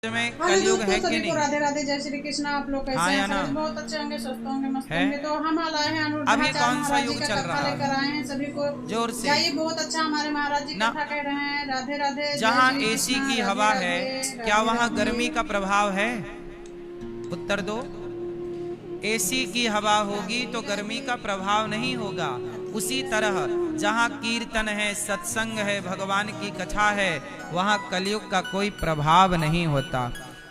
में कलयुग है कि नहीं? राधे राधे, जय श्री कृष्ण। आप लोग कैसे हैं? सब बहुत अच्छे होंगे, स्वस्थ होंगे, मस्त होंगे। तो हम आए हैं अभी कौन सा युग चल रहा है? लेकर आए हैं सभी को जोर से जाइए। बहुत अच्छा हमारे महाराज जी कथा कह रहे हैं। राधे राधे। जहाँ एसी की हवा है क्या वहाँ गर्मी का प्रभाव है? उत्तर दो। एसी की हवा होगी तो गर्मी का प्रभाव नहीं होगा। उसी तरह जहाँ कीर्तन है, सत्संग है, भगवान की कथा है, वहाँ कलयुग का कोई प्रभाव नहीं होता।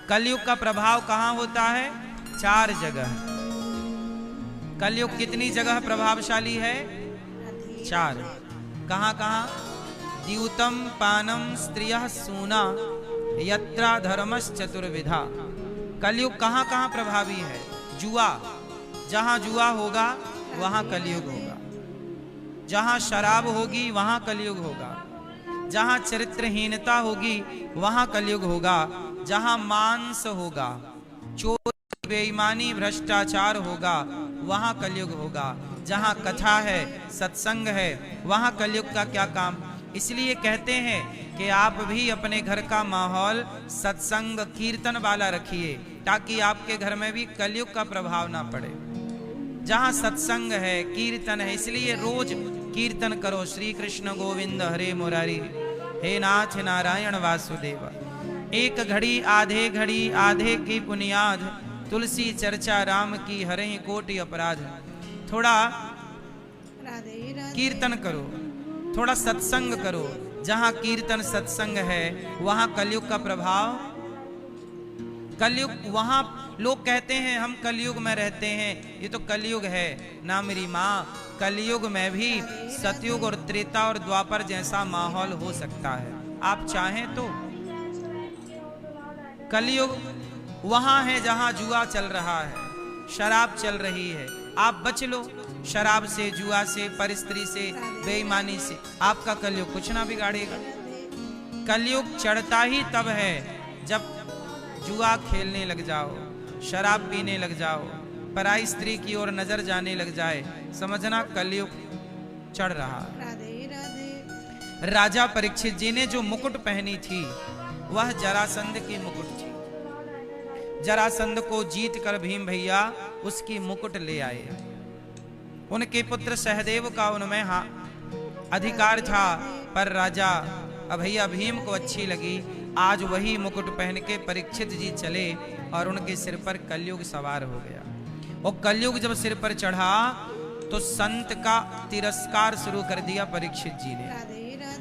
कलयुग का प्रभाव कहाँ होता है? 4 जगह। कलयुग कितनी जगह प्रभावशाली है? 4। कहाँ कहाँ? द्यूतम पानम स्त्रियः सूना यत्रा धर्मश्चतुर्विधा। कलयुग कहाँ कहाँ प्रभावी है? जुआ, जहाँ जुआ होगा वहाँ कलयुग होगा। जहाँ शराब होगी वहाँ कलयुग होगा। जहाँ चरित्रहीनता होगी वहाँ कलयुग होगा। जहाँ मांस होगा, चोरी, बेईमानी, भ्रष्टाचार होगा वहाँ कलयुग होगा। जहाँ कथा है, सत्संग है, वहाँ कलयुग का क्या काम। इसलिए कहते हैं कि आप भी अपने घर का माहौल सत्संग कीर्तन वाला रखिए, ताकि आपके घर में भी कलयुग का प्रभाव ना पड़े। जहाँ सत्संग है, कीर्तन है, इसलिए रोज कीर्तन करो। श्री कृष्ण गोविंद हरे मुरारी, हे नाथ नारायण वासुदेव। एक घड़ी आधे घड़ी आधे की बुनियाद, तुलसी चर्चा राम की हरे कोटि अपराध। थोड़ा कीर्तन करो, थोड़ा सत्संग करो। जहाँ कीर्तन सत्संग है वहाँ कलयुग का प्रभाव। कलयुग, वहाँ लोग कहते हैं हम कलयुग में रहते हैं, ये तो कलयुग है ना मेरी माँ। कलयुग में भी सतयुग और त्रेता और द्वापर जैसा माहौल हो सकता है, आप चाहें तो। कलयुग वहाँ है जहाँ जुआ चल रहा है, शराब चल रही है। आप बच लो शराब से, जुआ से, परस्त्री से, बेईमानी से। आपका कलयुग कुछ ना बिगाड़ेगा। कलयुग चढ़ता ही तब है जब जुआ खेलने लग जाओ, शराब पीने लग जाओ, पराई स्त्री की ओर नजर जाने लग जाए, समझना कलयुग चढ़ रहा। राजा परीक्षित जी ने जो मुकुट पहनी थी वह जरासंध की मुकुट थी। जरासंध को जीत कर भीम भैया उसकी मुकुट ले आए। उनके पुत्र सहदेव का उनमें अधिकार था, पर राजा भैया भीम को अच्छी लगी। आज वही मुकुट पहन के परीक्षित जी चले और उनके सिर पर कलयुग सवार हो गया। और कलयुग जब सिर पर चढ़ा तो संत का तिरस्कार शुरू कर दिया परीक्षित जी ने।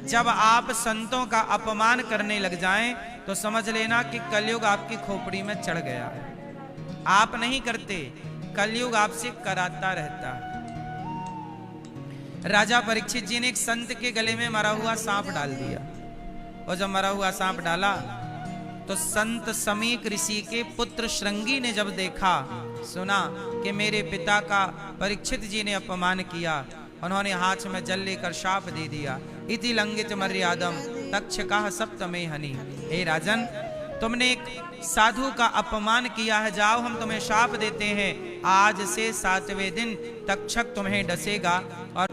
जब आप संतों का अपमान करने लग जाएं तो समझ लेना कि कलयुग आपकी खोपड़ी में चढ़ गया है। आप नहीं करते, कलयुग आपसे कराता रहता है। राजा परीक्षित जी ने एक संत के गले में मरा हुआ सांप डाल दिया, और जब मरा हुआ सांप डाला तो संत समीक ऋषि के पुत्र श्रृंगी ने जब देखा, सुना कि मेरे पिता का परीक्षित जी ने अपमान किया, उन्होंने हाथ में जल लेकर शाप दे दिया। इति लंघित मर्यादम तक्षकाः सप्तमे हनि। हे राजन, तुमने एक साधु का अपमान किया है, जाओ हम तुम्हें शाप देते हैं। आज से 7वें दिन तक्षक तुम्हें डसेगा। और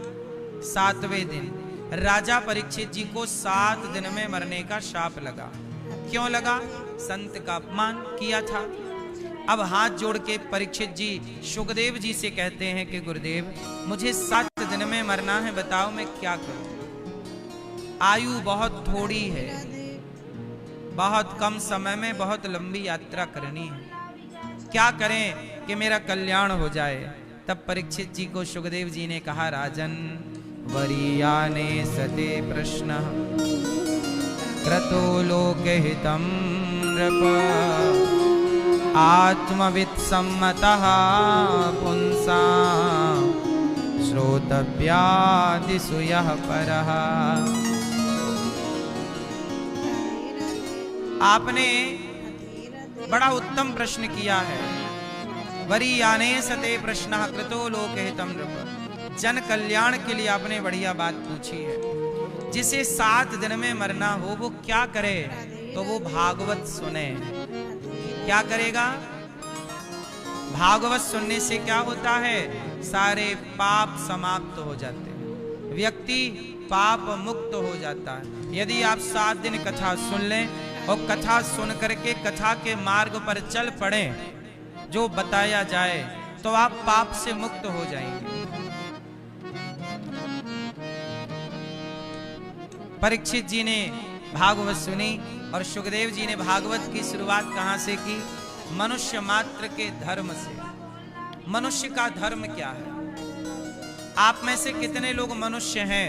7वें दिन राजा परीक्षित जी को 7 दिन में मरने का शाप लगा। क्यों लगा? संत का अपमान किया था। अब हाथ जोड़ के परीक्षित जी सुखदेव जी से कहते हैं कि गुरुदेव, मुझे 7 दिन में मरना है, बताओ मैं क्या करूं। आयु बहुत थोड़ी है, बहुत कम समय में बहुत लंबी यात्रा करनी है, क्या करें कि मेरा कल्याण हो जाए। तब परीक्षित जी को सुखदेव जी ने कहा, राजन, वरीयाने सते प्रश्न क्रतो लोकहितं नृप आत्मवित् सम्मतः पुंसा श्रोतव्यादिषु यः परः। आपने बड़ा उत्तम प्रश्न किया है। वरीयाने सते प्रश्नः कृतो लोकहितं नृप। जन कल्याण के लिए आपने बढ़िया बात पूछी है। जिसे 7 दिन में मरना हो वो क्या करे? तो वो भागवत सुने। क्या करेगा? भागवत सुनने से क्या होता है? सारे पाप समाप्त हो जाते हैं, व्यक्ति पाप मुक्त हो जाता है। यदि आप 7 दिन कथा सुन लें और कथा सुन करके कथा के मार्ग पर चल पड़े, जो बताया जाए, तो आप पाप से मुक्त हो जाएंगे। परीक्षित जी ने भागवत सुनी और सुखदेव जी ने भागवत की शुरुआत कहां से की? मनुष्य मात्र के धर्म से। मनुष्य का धर्म क्या है? आप में से कितने लोग मनुष्य हैं?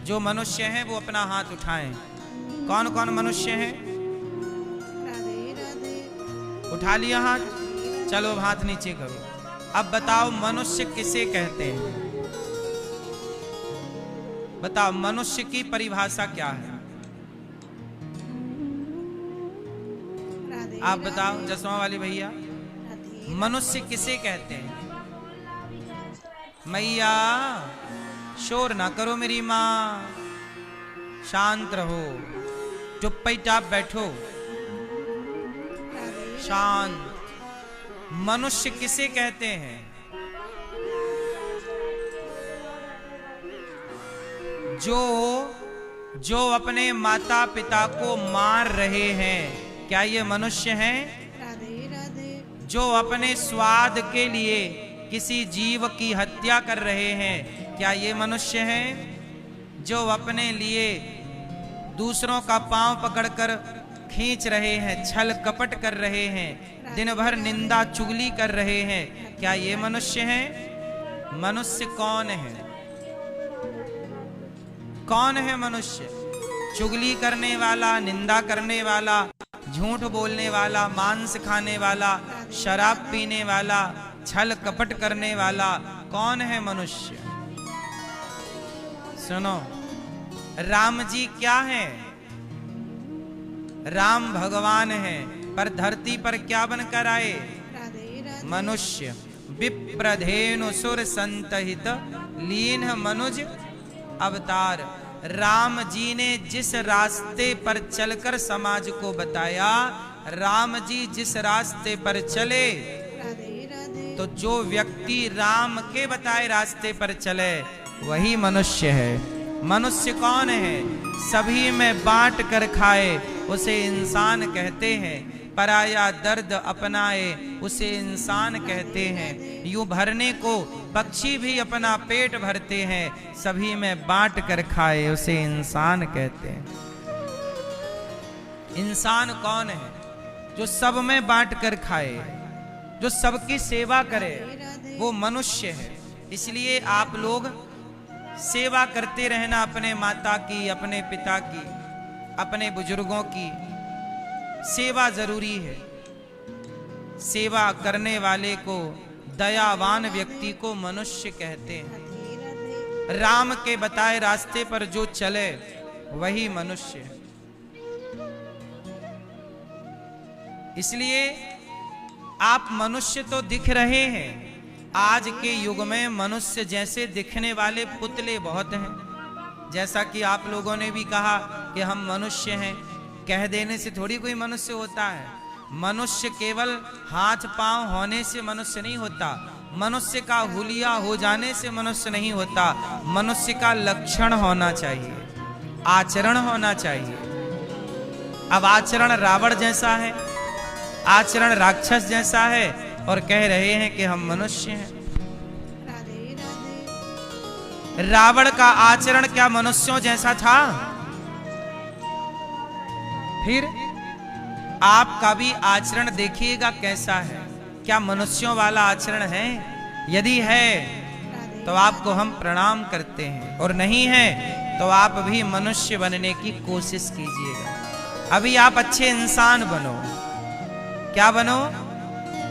जो मनुष्य हैं वो अपना हाथ उठाएं। कौन कौन मनुष्य हैं? उठा लिया हाथ? चलो हाथ नीचे करो। अब बताओ मनुष्य किसे कहते हैं? बताओ मनुष्य की परिभाषा क्या है? आप बताओ जसवा वाली भैया, मनुष्य किसे कहते हैं? मैया शोर ना करो मेरी माँ, शांत रहो, चुपचाप बैठो, शांत। मनुष्य किसे कहते हैं? जो अपने माता पिता को मार रहे हैं, क्या ये मनुष्य हैं? जो अपने स्वाद के लिए किसी जीव की हत्या कर रहे हैं, क्या ये मनुष्य हैं? जो अपने लिए दूसरों का पांव पकड़कर खींच रहे हैं, छल कपट कर रहे हैं, दिन भर निंदा चुगली कर रहे हैं, क्या ये मनुष्य हैं? मनुष्य कौन है? कौन है मनुष्य? चुगली करने वाला, निंदा करने वाला, झूठ बोलने वाला, मांस खाने वाला, शराब पीने वाला, छल कपट करने वाला, कौन है मनुष्य? सुनो, राम जी क्या है? राम भगवान है, पर धरती पर क्या बनकर आए? मनुष्य। विप्रधेनु सुर संतहित लीन मनुज अवतार। राम जी ने जिस रास्ते पर चलकर समाज को बताया, राम जी जिस रास्ते पर चले, तो जो व्यक्ति राम के बताए रास्ते पर चले वही मनुष्य है। मनुष्य कौन है? सभी में बांट कर खाए उसे इंसान कहते हैं, पराया दर्द अपनाए उसे इंसान कहते हैं। यूं भरने को पक्षी भी अपना पेट भरते हैं, सभी में बांट कर खाए उसे इंसान कहते हैं। इंसान कौन है? जो सब में बांट कर खाए, जो सबकी सेवा करे, वो मनुष्य है। इसलिए आप लोग सेवा करते रहना, अपने माता की, अपने पिता की, अपने बुजुर्गों की सेवा जरूरी है। सेवा करने वाले को, दयावान व्यक्ति को मनुष्य कहते हैं। राम के बताए रास्ते पर जो चले वही मनुष्य है। इसलिए आप मनुष्य तो दिख रहे हैं। आज के युग में मनुष्य जैसे दिखने वाले पुतले बहुत हैं। जैसा कि आप लोगों ने भी कहा कि हम मनुष्य हैं, कह देने से थोड़ी कोई मनुष्य होता है। मनुष्य केवल हाथ पांव होने से मनुष्य नहीं होता। मनुष्य का हुलिया हो जाने से मनुष्य नहीं होता। मनुष्य का लक्षण होना चाहिए, आचरण होना चाहिए। अब आचरण रावण जैसा है, आचरण राक्षस जैसा है, और कह रहे हैं कि हम मनुष्य हैं। रावण का आचरण क्या मनुष्यों जैसा था? फिर आपका भी आचरण देखिएगा कैसा है। क्या मनुष्यों वाला आचरण है? यदि है तो आपको हम प्रणाम करते हैं, और नहीं है तो आप भी मनुष्य बनने की कोशिश कीजिएगा। अभी आप अच्छे इंसान बनो। क्या बनो?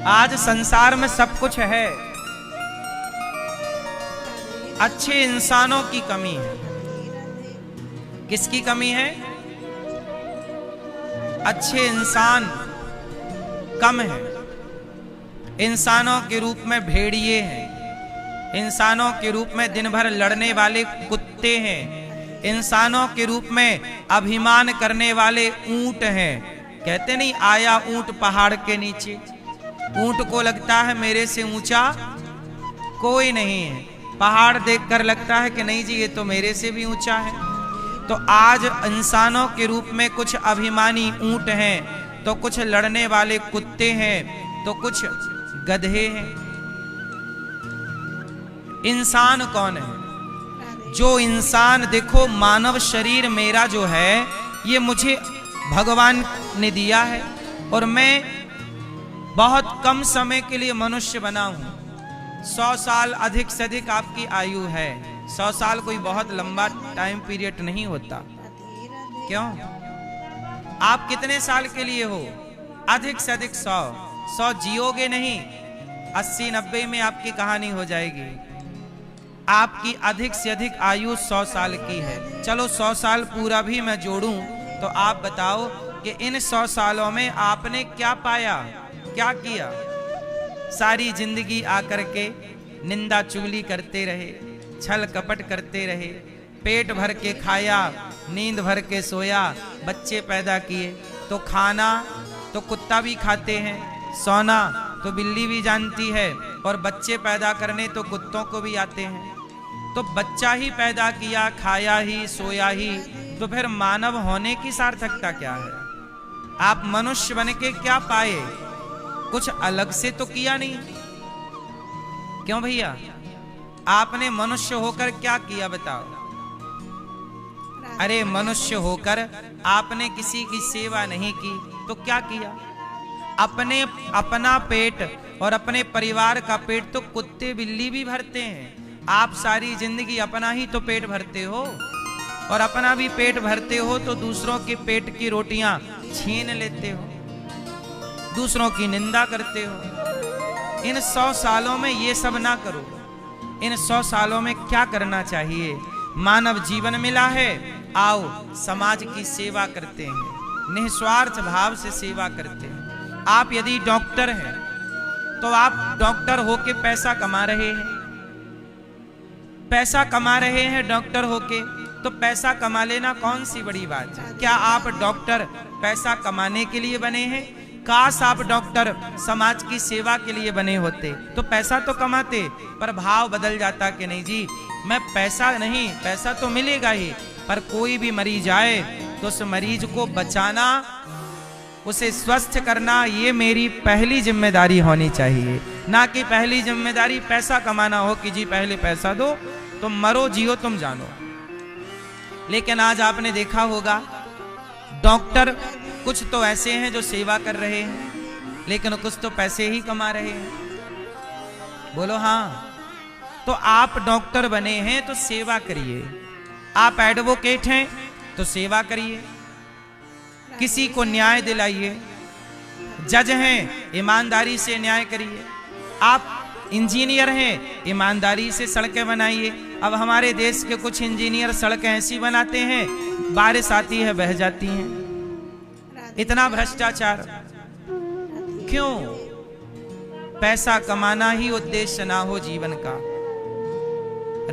आज संसार में सब कुछ है, अच्छे इंसानों की कमी है। किसकी कमी है? अच्छे इंसान कम है। इंसानों के रूप में भेड़िए हैं, इंसानों के रूप में दिन भर लड़ने वाले कुत्ते हैं, इंसानों के रूप में अभिमान करने वाले ऊंट हैं। कहते नहीं, आया ऊंट पहाड़ के नीचे। ऊंट को लगता है मेरे से ऊंचा कोई नहीं है। पहाड़ देखकर लगता है कि नहीं जी, ये तो मेरे से भी ऊंचा है। तो तो आज इंसानों के रूप में कुछ अभिमानी ऊंट हैं, तो कुछ लड़ने वाले कुत्ते हैं, तो कुछ गधे हैं। इंसान कौन है? जो इंसान, देखो मानव शरीर मेरा जो है ये मुझे भगवान ने दिया है और मैं बहुत कम समय के लिए मनुष्य बना हूं। 100 साल अधिक से अधिक आपकी आयु है। 100 साल कोई बहुत लंबा टाइम पीरियड नहीं होता। क्यों? आप कितने साल के लिए हो? अधिक से अधिक 100 जियोगे नहीं, 80-90 में आपकी कहानी हो जाएगी। आपकी अधिक से अधिक आयु 100 साल की है। चलो 100 साल पूरा भी मैं जोड़ूं तो आप बताओ कि इन 100 सालों में आपने क्या पाया, क्या किया? सारी जिंदगी आकर के निंदा चुगली करते रहे, छल कपट करते रहे, पेट भर के खाया, नींद भर के सोया, बच्चे पैदा किए। तो खाना तो कुत्ता भी खाते हैं, सोना तो बिल्ली भी जानती है, और बच्चे पैदा करने तो कुत्तों को भी आते हैं। तो बच्चा ही पैदा किया, खाया ही, सोया ही, तो फिर मानव होने की सार्थकता क्या है? आप मनुष्य बन के क्या पाए? कुछ अलग से तो किया नहीं। क्यों भैया? आपने मनुष्य होकर क्या किया बताओ? अरे मनुष्य होकर आपने किसी की सेवा नहीं की तो क्या किया? अपना पेट और अपने परिवार का पेट तो कुत्ते बिल्ली भी भरते हैं। आप सारी जिंदगी अपना ही तो पेट भरते हो, और अपना भी पेट भरते हो तो दूसरों के पेट की रोटियां छीन लेते हो, दूसरों की निंदा करते हो। इन 100 सालों में ये सब ना करो। इन 100 सालों में क्या करना चाहिए? मानव जीवन मिला है, आओ समाज की सेवा करते हैं, निस्वार्थ भाव से सेवा करते हैं। आप यदि डॉक्टर हैं तो आप डॉक्टर होके पैसा कमा रहे हैं, पैसा कमा रहे हैं डॉक्टर होके, तो पैसा कमा लेना कौन सी बड़ी बात है? क्या आप डॉक्टर पैसा कमाने के लिए बने हैं? काश आप डॉक्टर समाज की सेवा के लिए बने होते तो पैसा तो कमाते, पर भाव बदल जाता कि नहीं जी, मैं पैसा नहीं, पैसा तो मिलेगा ही, पर कोई भी मरीज आए तो उस मरीज को बचाना, उसे स्वस्थ करना, ये मेरी पहली जिम्मेदारी होनी चाहिए। ना कि पहली जिम्मेदारी पैसा कमाना हो कि जी पहले पैसा दो, तुम मरो जियो तुम जानो। लेकिन आज आपने देखा होगा डॉक्टर कुछ तो ऐसे हैं जो सेवा कर रहे हैं, लेकिन कुछ तो पैसे ही कमा रहे हैं। बोलो हाँ। तो आप डॉक्टर बने हैं तो सेवा करिए, आप एडवोकेट हैं तो सेवा करिए, किसी को न्याय दिलाइए, जज हैं ईमानदारी से न्याय करिए, आप इंजीनियर हैं ईमानदारी से सड़कें बनाइए। अब हमारे देश के कुछ इंजीनियर सड़कें ऐसी बनाते हैं, बारिश आती है बह जाती हैं। इतना भ्रष्टाचार क्यों? पैसा कमाना ही उद्देश्य ना हो जीवन का,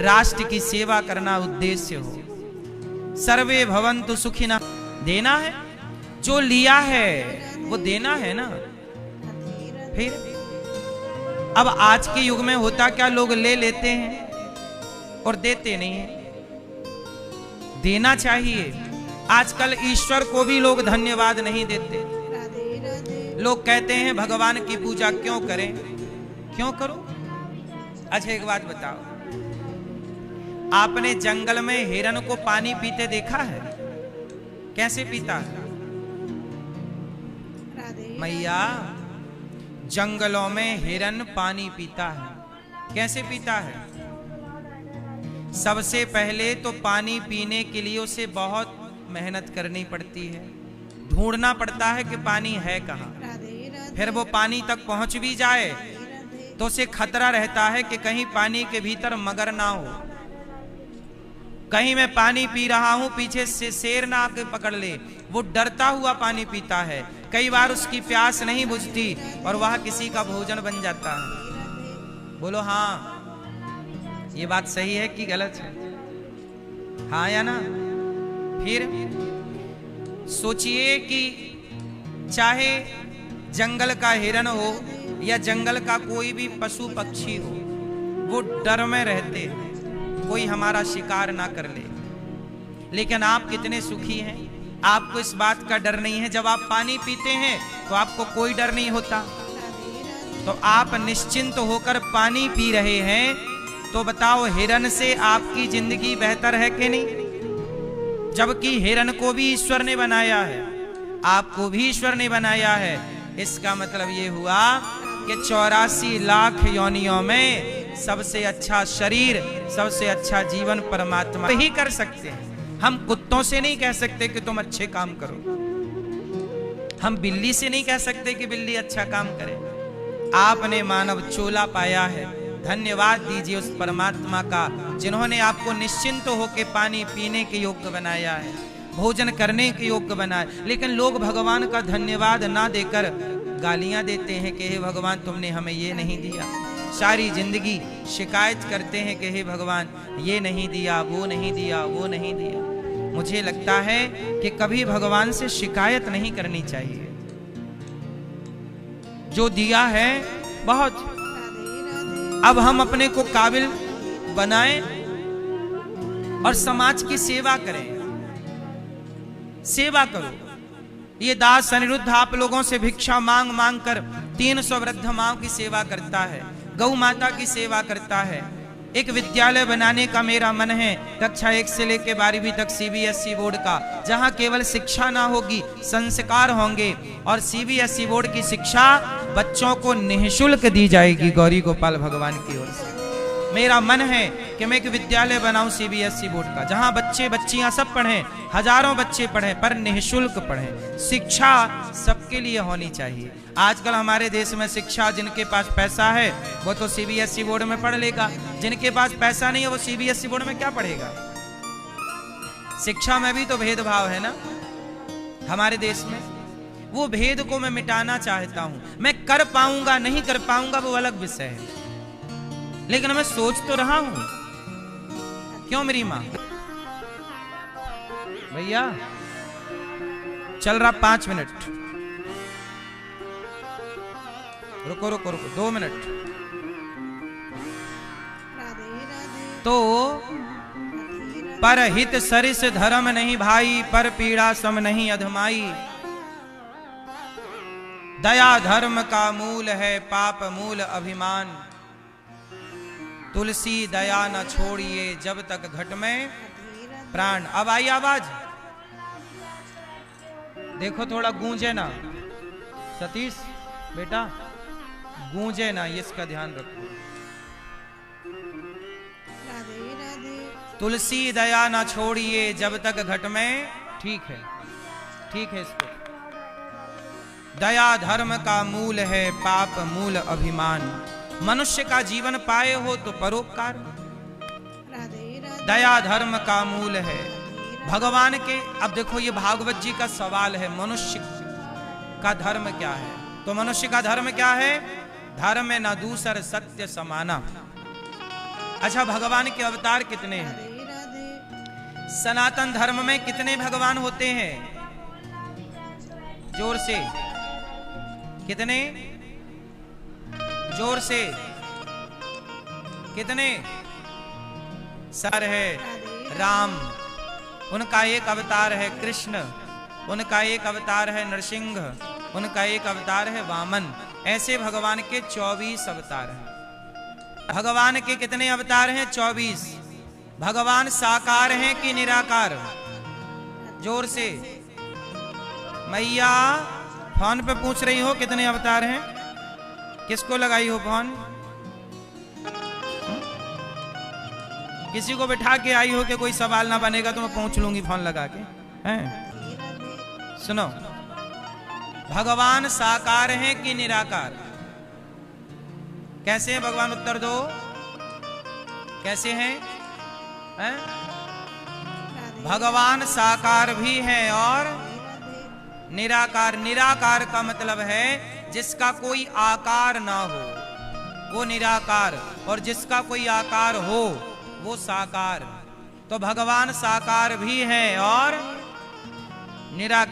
राष्ट्र की सेवा करना उद्देश्य हो। सर्वे भवन्तु सुखिनः, देना है, जो लिया है वो देना है ना। फिर अब आज के युग में होता क्या, लोग ले लेते हैं और देते नहीं है। देना चाहिए। आजकल ईश्वर को भी लोग धन्यवाद नहीं देते। लोग कहते हैं भगवान की पूजा क्यों करें? क्यों करो? अच्छा एक बात बताओ, आपने जंगल में हिरन को पानी पीते देखा है? कैसे पीता है? मैया, जंगलों में हिरन पानी पीता है। कैसे पीता है? सबसे पहले तो पानी पीने के लिए उसे बहुत मेहनत करनी पड़ती है, ढूंढना पड़ता है कि पानी है कहाँ। फिर वो पानी तक पहुंच भी जाए तो उसे खतरा रहता है कि कहीं पानी के भीतर मगर ना हो, कहीं मैं पानी पी रहा हूं पीछे से शेर ना आके पकड़ ले। वो डरता हुआ पानी पीता है। कई बार उसकी प्यास नहीं बुझती और वह किसी का भोजन बन जाता है। बोलो हाँ, ये बात सही है कि गलत है? हाँ या ना? फिर सोचिए कि चाहे जंगल का हिरन हो या जंगल का कोई भी पशु पक्षी हो, वो डर में रहते हैं कोई हमारा शिकार ना कर ले। लेकिन आप कितने सुखी हैं। आपको इस बात का डर नहीं है। जब आप पानी पीते हैं तो आपको कोई डर नहीं होता। तो आप निश्चिंत होकर पानी पी रहे हैं, तो बताओ हिरन से आपकी जिंदगी बेहतर है कि नहीं? जबकि हिरन को भी ईश्वर ने बनाया है, आपको भी ईश्वर ने बनाया है। इसका मतलब ये हुआ कि 84 लाख योनियों में सबसे अच्छा शरीर, सबसे अच्छा जीवन परमात्मा ही कर सकते हैं। हम कुत्तों से नहीं कह सकते कि तुम अच्छे काम करो। हम बिल्ली से नहीं कह सकते कि बिल्ली अच्छा काम करे। आपने मानव चोला पाया है, धन्यवाद दीजिए उस परमात्मा का जिन्होंने आपको निश्चिंत होकर पानी पीने के योग्य बनाया है, भोजन करने के योग्य बनाया। लेकिन लोग भगवान का धन्यवाद ना देकर गालियां देते हैं कि हे भगवान तुमने हमें ये नहीं दिया। सारी जिंदगी शिकायत करते हैं कि हे भगवान ये नहीं दिया, वो नहीं दिया, वो नहीं दिया। मुझे लगता है कि कभी भगवान से शिकायत नहीं करनी चाहिए। जो दिया है बहुत, अब हम अपने को काबिल बनाएं और समाज की सेवा करें। सेवा करो। ये दास अनिरुद्ध आप लोगों से भिक्षा मांग मांग कर 300 वृद्ध माओं की सेवा करता है, गौ माता की सेवा करता है। एक विद्यालय बनाने का मेरा मन है, कक्षा 1 से लेकर 12वीं तक CBSE बोर्ड का, जहां केवल शिक्षा ना होगी, संस्कार होंगे। और CBSE बोर्ड की शिक्षा बच्चों को निःशुल्क दी जाएगी गौरी गोपाल भगवान की ओर से। मेरा मन है कि मैं एक विद्यालय बनाऊं CBSE बोर्ड का, जहां बच्चे बच्चियां सब पढ़ें, हजारों बच्चे पढ़ें, पर निःशुल्क पढ़ें। शिक्षा सबके लिए होनी चाहिए। आजकल हमारे देश में शिक्षा, जिनके पास पैसा है वो तो CBSE बोर्ड में पढ़ लेगा, जिनके पास पैसा नहीं है वो CBSE बोर्ड में क्या पढ़ेगा। शिक्षा में भी तो भेदभाव है ना हमारे देश में। वो भेद को मैं मिटाना चाहता हूं। मैं कर पाऊंगा नहीं कर पाऊंगा वो अलग विषय है, लेकिन मैं सोच तो रहा हूं। क्यों मेरी मां? भैया चल रहा 5 मिनट, रुको रुको रुको 2 मिनट। तो पर हित सरिस धर्म नहीं भाई, पर पीड़ा सम नहीं अधमाई। दया धर्म का मूल है, पाप मूल अभिमान। तुलसी दया न छोड़िए, जब तक घट में प्राण। अब आई आवाज, देखो थोड़ा गूंजे ना सतीश बेटा, गूंजे ना, इसका ध्यान रखो। तुलसी दया न छोड़िए, जब तक घट में, ठीक है ठीक है। इसको दया धर्म का मूल है, पाप मूल अभिमान। मनुष्य का जीवन पाए हो तो परोपकार, दया धर्म का मूल है। भगवान के, अब देखो ये भागवत जी का सवाल है, मनुष्य का धर्म क्या है? तो मनुष्य का धर्म क्या है? धर्म न दूसर सत्य समाना। अच्छा, भगवान के अवतार कितने हैं? सनातन धर्म में कितने भगवान होते हैं? जोर से, कितने? जोर से, कितने? सर है राम, उनका एक अवतार है कृष्ण, उनका एक अवतार है नरसिंह, उनका एक अवतार है वामन। ऐसे भगवान के 24 अवतार हैं। भगवान के कितने अवतार हैं? 24। भगवान साकार हैं कि निराकार? जोर से। मैया फोन पे पूछ रही हो कितने अवतार हैं? किसको लगाई हो फोन? किसी को बिठा के आई हो कि कोई सवाल ना बनेगा तो मैं पूछ लूंगी फोन लगा के, हैं? सुनो, भगवान साकार हैं कि निराकार? कैसे हैं भगवान? उत्तर दो, कैसे हैं? भगवान साकार भी हैं और निराकार। निराकार का मतलब है जिसका कोई आकार ना हो वो निराकार, और जिसका कोई आकार हो वो साकार। तो भगवान साकार भी है और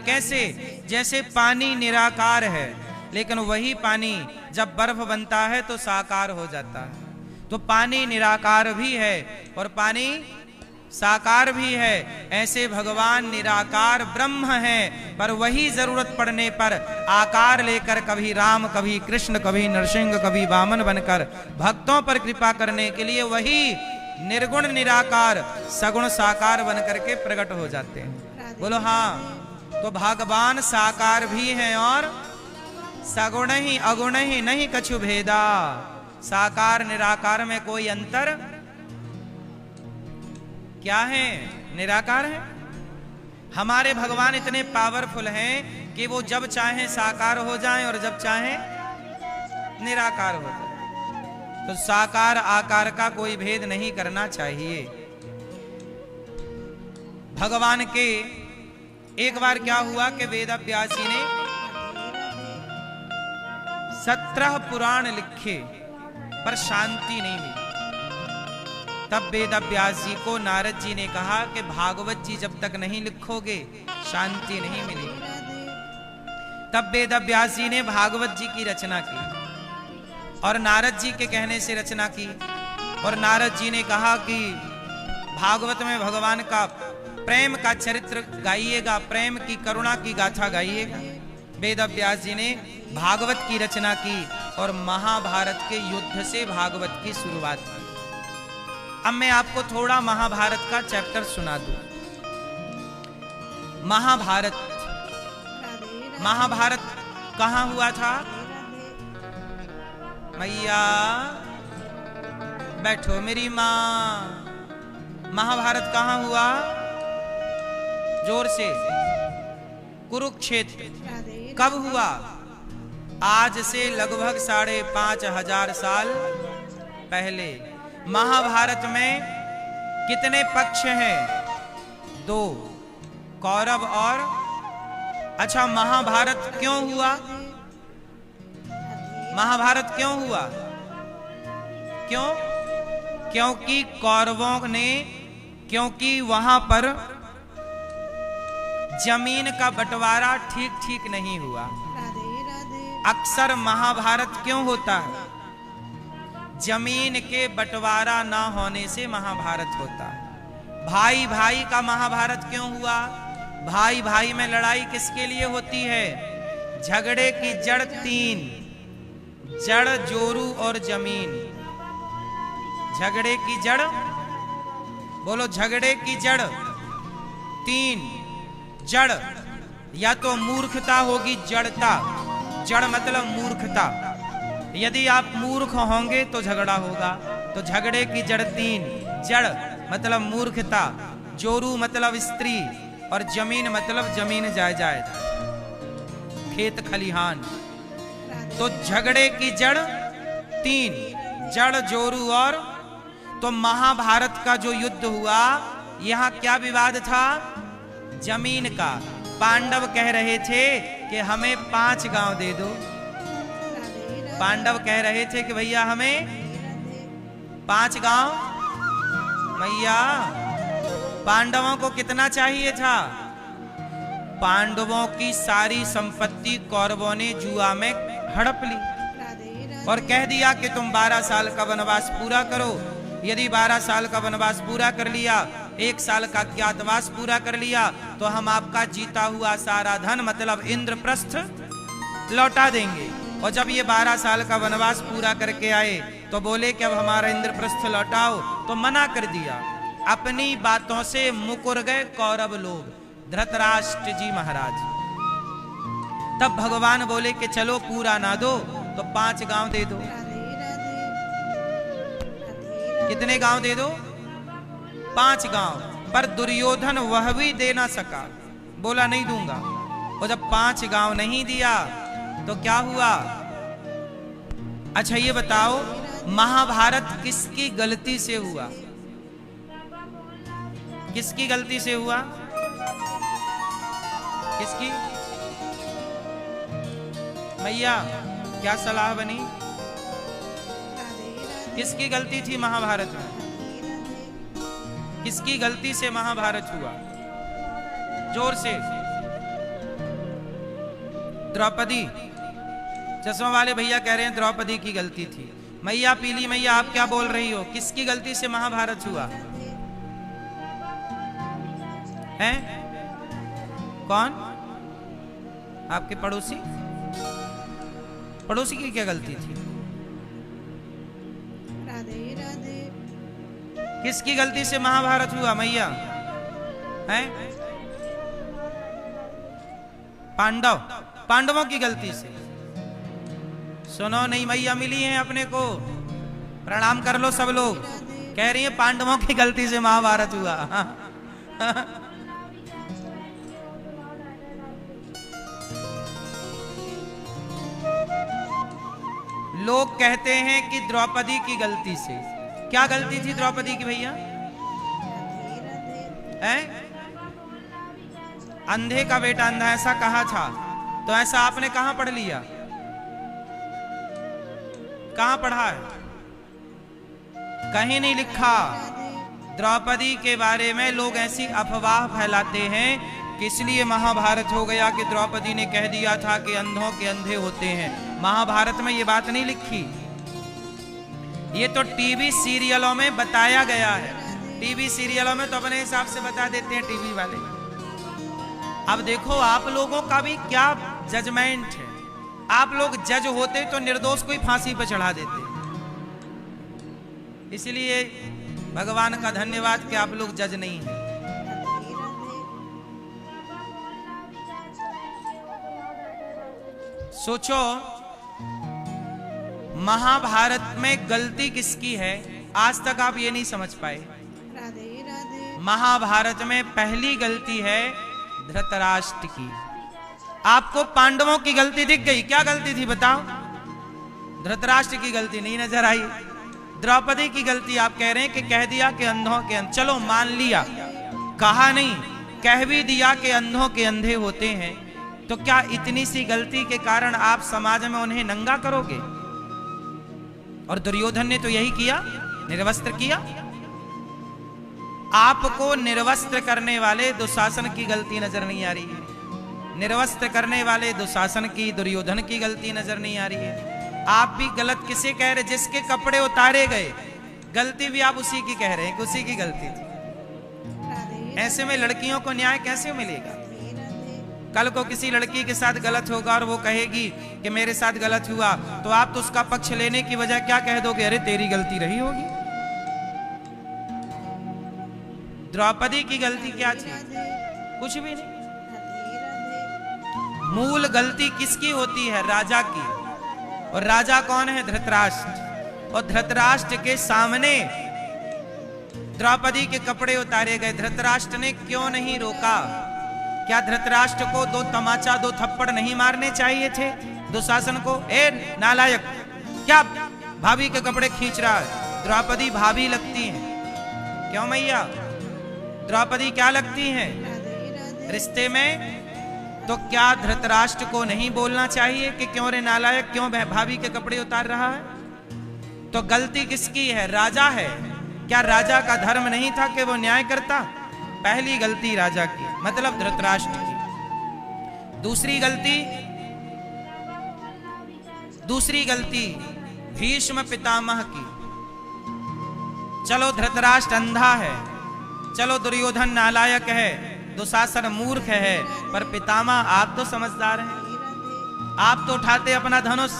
कैसे? जैसे पानी निराकार है, लेकिन वही पानी जब बर्फ बनता है तो साकार हो जाता है। तो पानी निराकार भी है और पानी साकार भी है, ऐसे भगवान निराकार ब्रह्म है, पर वही जरूरत पड़ने पर आकार लेकर कभी राम, कभी कृष्ण, कभी नरसिंह, कभी वामन बनकर भक्तों पर कृपा करने के लिए वही निर्गुण निराकार सगुण साकार बनकर के प्रकट हो जाते हैं। बोलो हाँ, तो भगवान साकार भी हैं और सगुण ही अगुण ही नहीं कछु भेदा। साकार निराकार में कोई अंतर क्या है? निराकार है। हमारे भगवान इतने पावरफुल हैं कि वो जब चाहे साकार हो जाएं और जब चाहे निराकार हो जाए। तो साकार आकार का कोई भेद नहीं करना चाहिए। भगवान के एक बार क्या हुआ कि वेद व्यास जी ने 17 पुराण लिखे पर शांति नहीं मिली। तब वेद व्यास जी को नारद जी ने कहा कि भागवत जी जब तक नहीं लिखोगे शांति नहीं मिलेगी। तब वेद व्यास जी ने भागवत जी की रचना की और नारद जी के कहने से रचना की। और नारद जी ने कहा कि भागवत में भगवान का प्रेम का चरित्र गाइएगा, प्रेम की करुणा की गाथा गाइएगा। वेद व्यास जी ने भागवत की रचना की और महाभारत के युद्ध से भागवत की शुरुआत की। अब मैं आपको थोड़ा महाभारत का चैप्टर सुना दूं। महाभारत कहां हुआ था? मैया बैठो मेरी मां। महाभारत कहां हुआ? जोर से। कुरुक्षेत्र। कब हुआ? आज से लगभग 5,500 साल पहले। महाभारत में कितने पक्ष हैं? 2, कौरव और। अच्छा, महाभारत क्यों हुआ? महाभारत क्यों हुआ? क्यों? क्योंकि कौरवों ने, क्योंकि वहां पर जमीन का बंटवारा ठीक ठीक नहीं हुआ। अक्सर महाभारत क्यों होता है? जमीन के बंटवारा ना होने से महाभारत होता है। भाई भाई का महाभारत क्यों हुआ? भाई भाई में लड़ाई किसके लिए होती है? झगड़े की जड़ 3, जड़, जोरू और जमीन। झगड़े की जड़, बोलो, झगड़े की जड़ 3। जड़ या तो मूर्खता होगी, जड़ता। जड़ मतलब मूर्खता। यदि आप मूर्ख होंगे तो झगड़ा होगा। तो झगड़े की जड़ 3, जड़ मतलब मूर्खता, जोरू मतलब स्त्री और जमीन मतलब जमीन जायदाद, खेत खलिहान। तो झगड़े की जड़ 3, जड़, जोरू और। तो महाभारत का जो युद्ध हुआ, यहां क्या विवाद था? जमीन का। पांडव कह रहे थे कि हमें 5 गांव दे दो। पांडव कह रहे थे कि भैया हमें 5 गांव। मैया, पांडवों को कितना चाहिए था? पांडवों की सारी संपत्ति कौरवों ने जुआ में हड़प ली और कह दिया कि तुम 12 साल का वनवास पूरा करो। यदि 12 साल का वनवास पूरा कर लिया, 1 साल का ज्ञातवास पूरा कर लिया, तो हम आपका जीता हुआ सारा धन मतलब इंद्रप्रस्थ लौटा देंगे। और जब ये 12 साल का वनवास पूरा करके आए तो बोले कि अब हमारा इंद्रप्रस्थ लौटाओ, तो मना कर दिया। अपनी बातों से मुकर गए कौरव लोग, धृतराष्ट्र जी महाराज। तब भगवान बोले कि चलो पूरा ना दो तो 5 गांव दे दो। कितने गांव दे दो? 5 गांव। पर दुर्योधन वह भी दे ना सका, बोला नहीं दूंगा। और जब 5 गांव नहीं दिया तो क्या हुआ? अच्छा ये बताओ, महाभारत किसकी गलती से हुआ? किसकी गलती से हुआ? किसकी? मैया क्या सलाह बनी? किसकी गलती थी महाभारत में? किसकी गलती से महाभारत हुआ? जोर से। द्रौपदी। चश्मा वाले भैया कह रहे हैं द्रौपदी की गलती थी। मैया पीली मैया, आप क्या बोल रही हो? किसकी गलती से महाभारत हुआ? हैं? कौन? आपके पड़ोसी? पड़ोसी की क्या गलती थी? राधे राधे। किसकी गलती से महाभारत हुआ मैया? हैं? पांडवों की गलती से। सुनो, नहीं मैया मिली हैं अपने को, प्रणाम कर लो सब लोग। कह रही है पांडवों की गलती से महाभारत हुआ। लोग कहते हैं कि द्रौपदी की गलती से। क्या गलती थी द्रौपदी की भैया? हैं? अंधे का बेटा अंधा, ऐसा कहा था। तो ऐसा आपने कहां पढ़ लिया? कहां पढ़ा है? कहीं नहीं लिखा। द्रौपदी के बारे में लोग ऐसी अफवाह फैलाते हैं कि इसलिए महाभारत हो गया कि द्रौपदी ने कह दिया था कि अंधों के अंधे होते हैं। महाभारत में ये बात नहीं लिखी, ये तो टीवी सीरियलों में बताया गया है। टीवी सीरियलों में तो अपने हिसाब से बता देते हैं टीवी वाले। अब देखो आप लोगों का भी क्या जजमेंट है। आप लोग जज होते तो निर्दोष को ही फांसी पर चढ़ा देते। इसलिए भगवान का धन्यवाद कि आप लोग जज नहीं हैं। सोचो महाभारत में गलती किसकी है, आज तक आप ये नहीं समझ पाए। महाभारत में पहली गलती है धृतराष्ट्र की। आपको पांडवों की गलती दिख गई? क्या गलती थी बताओ? धृतराष्ट्र की गलती नहीं नजर आई। द्रौपदी की गलती आप कह रहे हैं कि कह दिया कि अंधों के अंधे। चलो मान लिया, कहा नहीं, कह भी दिया कि अंधों के अंधे होते हैं। तो क्या इतनी सी गलती के कारण आप समाज में उन्हें नंगा करोगे? और दुर्योधन ने तो यही किया, निर्वस्त्र किया। आपको निर्वस्त्र करने वाले दुशासन की गलती नजर नहीं आ रही है। निर्वस्त्र करने वाले दुशासन की, दुर्योधन की गलती नजर नहीं आ रही है। आप भी गलत किसे कह रहे? जिसके कपड़े उतारे गए, गलती भी आप उसी की कह रहे हैं कि उसी की गलती थी। ऐसे में लड़कियों को न्याय कैसे मिलेगा? कल को किसी लड़की के साथ गलत होगा और वो कहेगी कि मेरे साथ गलत हुआ, तो आप तो उसका पक्ष लेने की वजह क्या कह दोगे? अरे तेरी गलती रही होगी। द्रौपदी की गलती क्या थी? कुछ भी नहीं। मूल गलती किसकी होती है? राजा की। और राजा कौन है? धृतराष्ट्र। और धृतराष्ट्र के सामने द्रौपदी के कपड़े उतारे गए। धृतराष्ट्र ने क्यों नहीं रोका? क्या धृतराष्ट्र को दो तमाचा, दो थप्पड़ नहीं मारने चाहिए थे दुशासन को? ए नालायक, क्या भाभी के कपड़े खींच रहा है? द्रौपदी भाभी लगती हैं। क्यों मैया? द्रौपदी क्या लगती हैं रिश्ते में? तो क्या धृतराष्ट्र को नहीं बोलना चाहिए कि क्यों रे नालायक, क्यों भाभी के कपड़े उतार रहा है? तो गलती किसकी है? राजा है। क्या राजा का धर्म नहीं था कि वो न्याय करता? पहली गलती राजा की, मतलब धृतराष्ट्र की। दूसरी गलती भीष्म पितामह की। चलो धृतराष्ट्र अंधा है, चलो दुर्योधन नालायक है, दुशासन मूर्ख है, पर पितामह आप तो समझदार हैं। आप तो उठाते अपना धनुष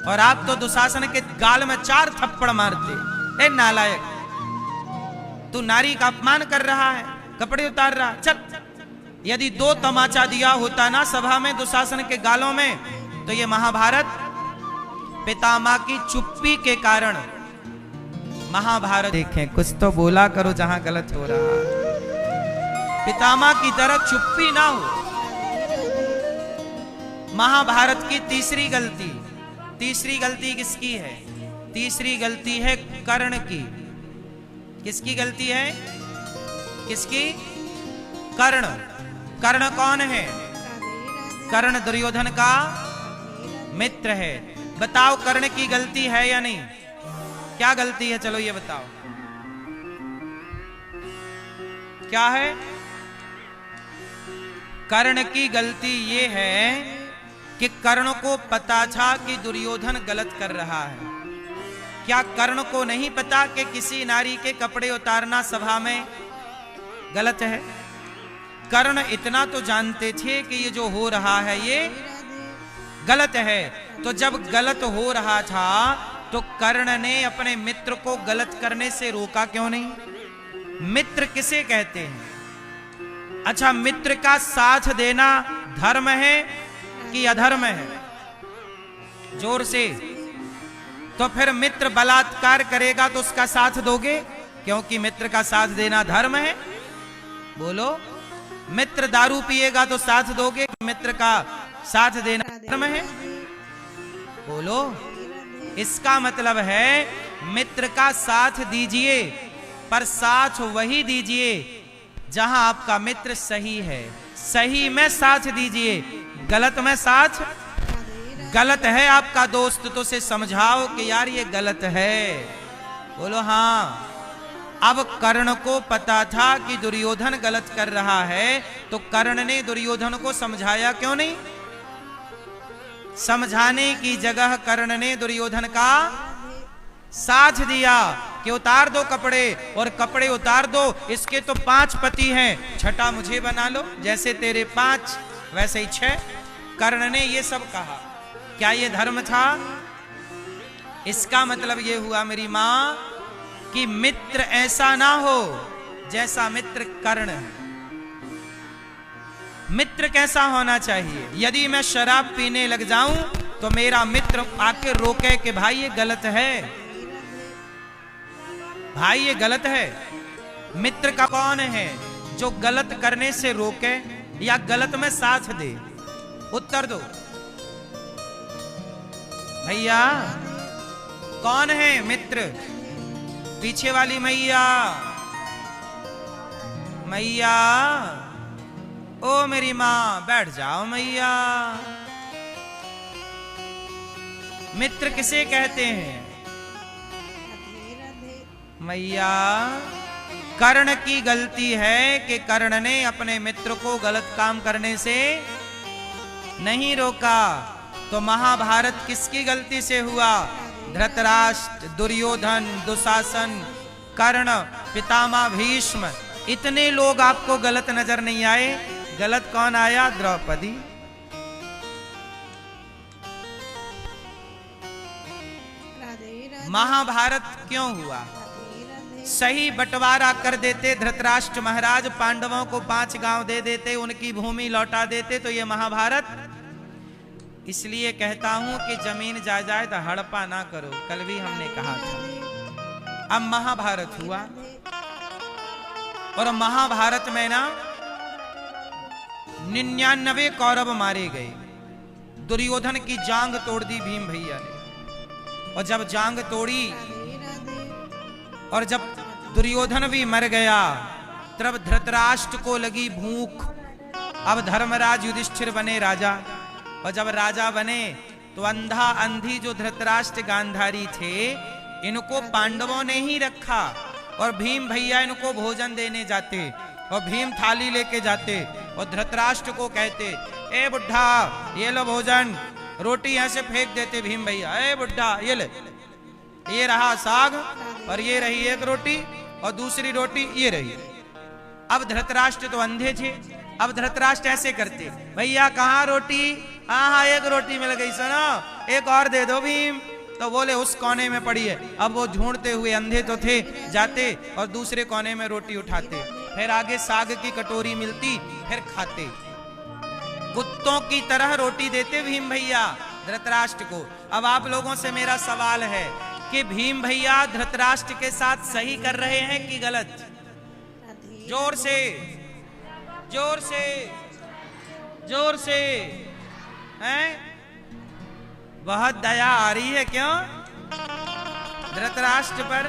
और आप तो दुशासन के गाल में 4 थप्पड़ मारते। ए नालायक, तू नारी का अपमान कर रहा है, कपड़े उतार रहा। चल, यदि 2 तमाचा दिया होता ना सभा में दुशासन के गालों में, तो ये महाभारत पितामह की चुप्पी के कारण महाभारत। देखें, कुछ तो बोला करो जहां गलत हो रहा है। पितामह की तरह चुप्पी ना हो। महाभारत की तीसरी गलती किसकी है? तीसरी गलती है कर्ण की। किसकी गलती है? किसकी? कर्ण कौन है? कर्ण दुर्योधन का मित्र है। बताओ कर्ण की गलती है या नहीं? क्या गलती है? चलो ये बताओ क्या है? कर्ण की गलती ये है कि कर्ण को पता था कि दुर्योधन गलत कर रहा है। क्या कर्ण को नहीं पता कि किसी नारी के कपड़े उतारना सभा में गलत है? कर्ण इतना तो जानते थे कि ये जो हो रहा है ये गलत है। तो जब गलत हो रहा था तो कर्ण ने अपने मित्र को गलत करने से रोका क्यों नहीं? मित्र किसे कहते हैं? अच्छा, मित्र का साथ देना धर्म है कि अधर्म है? जोर से। तो फिर मित्र बलात्कार करेगा तो उसका साथ दोगे? क्योंकि मित्र का साथ देना धर्म है। बोलो। मित्र दारू पिएगा तो साथ दोगे? मित्र का साथ देना धर्म है। बोलो। इसका मतलब है मित्र का साथ दीजिए, पर साथ वही दीजिए जहां आपका मित्र सही है। सही में साथ दीजिए, गलत में साथ। गलत है आपका दोस्त तो उसे समझाओ कि यार ये गलत है। बोलो हाँ। अब कर्ण को पता था कि दुर्योधन गलत कर रहा है, तो कर्ण ने दुर्योधन को समझाया क्यों नहीं? समझाने की जगह कर्ण ने दुर्योधन का साथ दिया कि उतार दो कपड़े, और कपड़े उतार दो, इसके तो 5 पति हैं, छठा मुझे बना लो, जैसे तेरे 5 वैसे ही 6। कर्ण ने ये सब कहा। क्या ये धर्म था? इसका मतलब ये हुआ मेरी मां कि मित्र ऐसा ना हो जैसा मित्र कर्ण है। मित्र कैसा होना चाहिए? यदि मैं शराब पीने लग जाऊं तो मेरा मित्र आके रोके कि भाई ये गलत है, भाई ये गलत है। मित्र का कौन है जो गलत करने से रोके या गलत में साथ दे? उत्तर दो भैया। कौन है मित्र? पीछे वाली मैया। मैया, ओ मेरी मां, बैठ जाओ मैया। मित्र किसे कहते हैं? मैया, कर्ण की गलती है कि कर्ण ने अपने मित्र को गलत काम करने से नहीं रोका। तो महाभारत किसकी गलती से हुआ? धृतराष्ट्र, दुर्योधन, दुशासन, कर्ण, पितामह भीष्म, इतने लोग आपको गलत नजर नहीं आए? गलत कौन आया? द्रौपदी। महाभारत क्यों हुआ? सही बंटवारा कर देते धृतराष्ट्र महाराज, पांडवों को 5 गांव दे देते, उनकी भूमि लौटा देते, तो ये महाभारत। इसलिए कहता हूं कि जमीन जायदाद हड़पा ना करो, कल भी हमने कहा था। अब महाभारत हुआ और महाभारत में ना 99 कौरव मारे गए। दुर्योधन की जांग तोड़ दी भीम भैया ने, और जब जांग तोड़ी और जब दुर्योधन भी मर गया, तब धृतराष्ट्र को लगी भूख। अब धर्मराज युधिष्ठिर बने राजा, और जब राजा बने तो अंधा अंधी जो धृतराष्ट्र गांधारी थे, इनको पांडवों ने ही रखा, और भीम भैया इनको भोजन देने जाते, और भीम थाली लेके जाते और धृतराष्ट्र को कहते, ए बुढ़ा ये लो भोजन। रोटी ऐसे फेंक देते भीम भैया, ए बुढ़ा ये ले, ये रहा साग, और ये रही एक रोटी, और दूसरी रोटी ये रही। अब धृतराष्ट्र तो अंधे थे, अब धृतराष्ट्र ऐसे करते, भैया कहाँ रोटी? हाँ एक रोटी मिल गई, सुनो एक और दे दो भीम। तो बोले उस कोने में पड़ी है। अब वो ढूंढते हुए, अंधे तो थे, जाते और दूसरे कोने में रोटी उठाते, फिर आगे साग की कटोरी मिलती, फिर खाते। कुत्तों की तरह रोटी देते भीम भैया धृतराष्ट्र को। अब आप लोगों से मेरा सवाल है कि भीम भैया धृतराष्ट्र के साथ सही कर रहे हैं कि गलत? जोर से, जोर से, जोर से। हैं? बहुत दया आ रही है क्यों धृतराष्ट्र पर?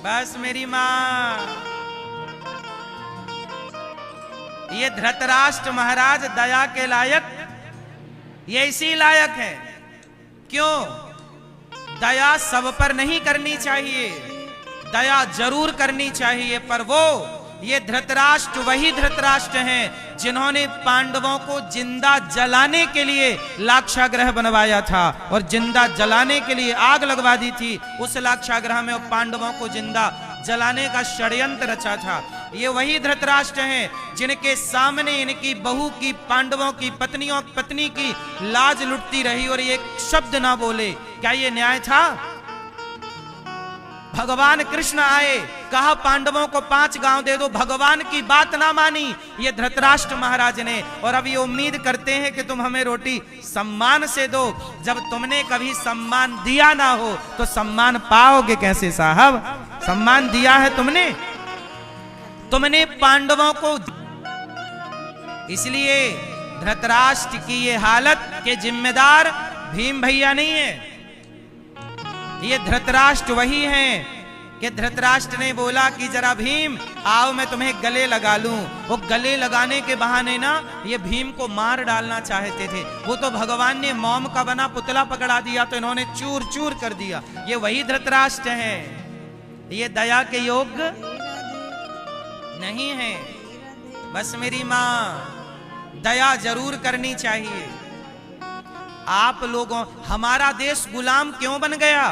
बस मेरी मां, ये धृतराष्ट्र महाराज दया के लायक, ये इसी लायक है। क्यों? दया सब पर नहीं करनी चाहिए, दया जरूर करनी चाहिए, पर वो ये धृतराष्ट्र वही धृतराष्ट्र हैं जिन्होंने पांडवों को जिंदा जलाने के लिए लाक्षागृह बनवाया था, और जिंदा जलाने के लिए आग लगवा दी थी उस लाक्षागृह में, और पांडवों को जिंदा जलाने का षड्यंत्र रचा था। ये वही धृतराष्ट्र हैं जिनके सामने इनकी बहू की, पांडवों की पत्नी की लाज लुटती रही और ये शब्द ना बोले। क्या ये न्याय था? भगवान कृष्ण आए, कहा पांडवों को 5 गांव दे दो, भगवान की बात ना मानी ये धृतराष्ट्र महाराज ने। और अब ये उम्मीद करते हैं कि तुम हमें रोटी सम्मान से दो। जब तुमने कभी सम्मान दिया ना हो तो सम्मान पाओगे कैसे साहब? सम्मान दिया है तुमने पांडवों को। इसलिए धृतराष्ट्र की ये हालत के जिम्मेदार भीम भैया नहीं है, ये धृतराष्ट्र वही हैं कि धृतराष्ट्र ने बोला कि जरा भीम आओ मैं तुम्हें गले लगा लूं। वो गले लगाने के बहाने ना ये भीम को मार डालना चाहते थे। वो तो भगवान ने मोम का बना पुतला पकड़ा दिया तो इन्होंने चूर चूर कर दिया। ये वही धृतराष्ट्र हैं, ये दया के योग्य नहीं है। बस मेरी मां दया जरूर करनी चाहिए। आप लोगों, हमारा देश गुलाम क्यों बन गया?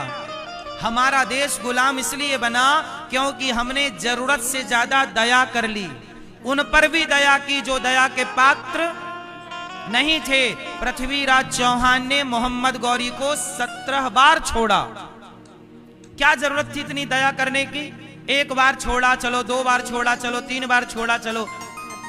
हमारा देश गुलाम इसलिए बना क्योंकि हमने जरूरत से ज्यादा दया कर ली। उन पर भी दया की जो दया के पात्र नहीं थे। पृथ्वीराज चौहान ने मोहम्मद गौरी को 17 बार छोड़ा। क्या जरूरत थी इतनी दया करने की? 1 बार छोड़ा चलो, 2 बार छोड़ा चलो, 3 बार छोड़ा चलो,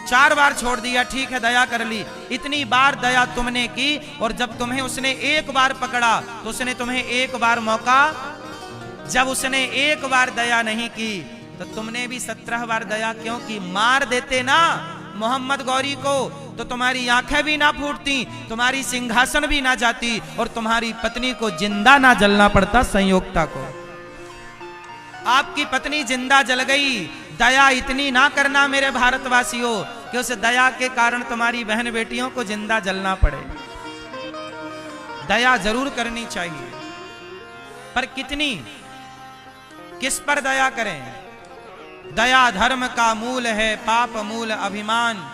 4 बार छोड़ दिया, ठीक है दया कर ली। इतनी बार दया तुमने की और जब तुम्हें उसने 1 बार पकड़ा तो उसने तुम्हें 1 बार मौका, जब उसने 1 बार दया नहीं की तो तुमने भी 17 बार दया क्यों की? मार देते ना मोहम्मद गौरी को तो तुम्हारी आंखें भी ना फूटती, तुम्हारी सिंहासन भी ना जाती और तुम्हारी पत्नी को जिंदा ना जलना पड़ता संयोगता को। आपकी पत्नी जिंदा जल गई। दया इतनी ना करना मेरे भारतवासियों कि उस दया के कारण तुम्हारी बहन बेटियों को जिंदा जलना पड़े। दया जरूर करनी चाहिए, पर कितनी, किस पर दया करें? दया धर्म का मूल है, पाप मूल अभिमान।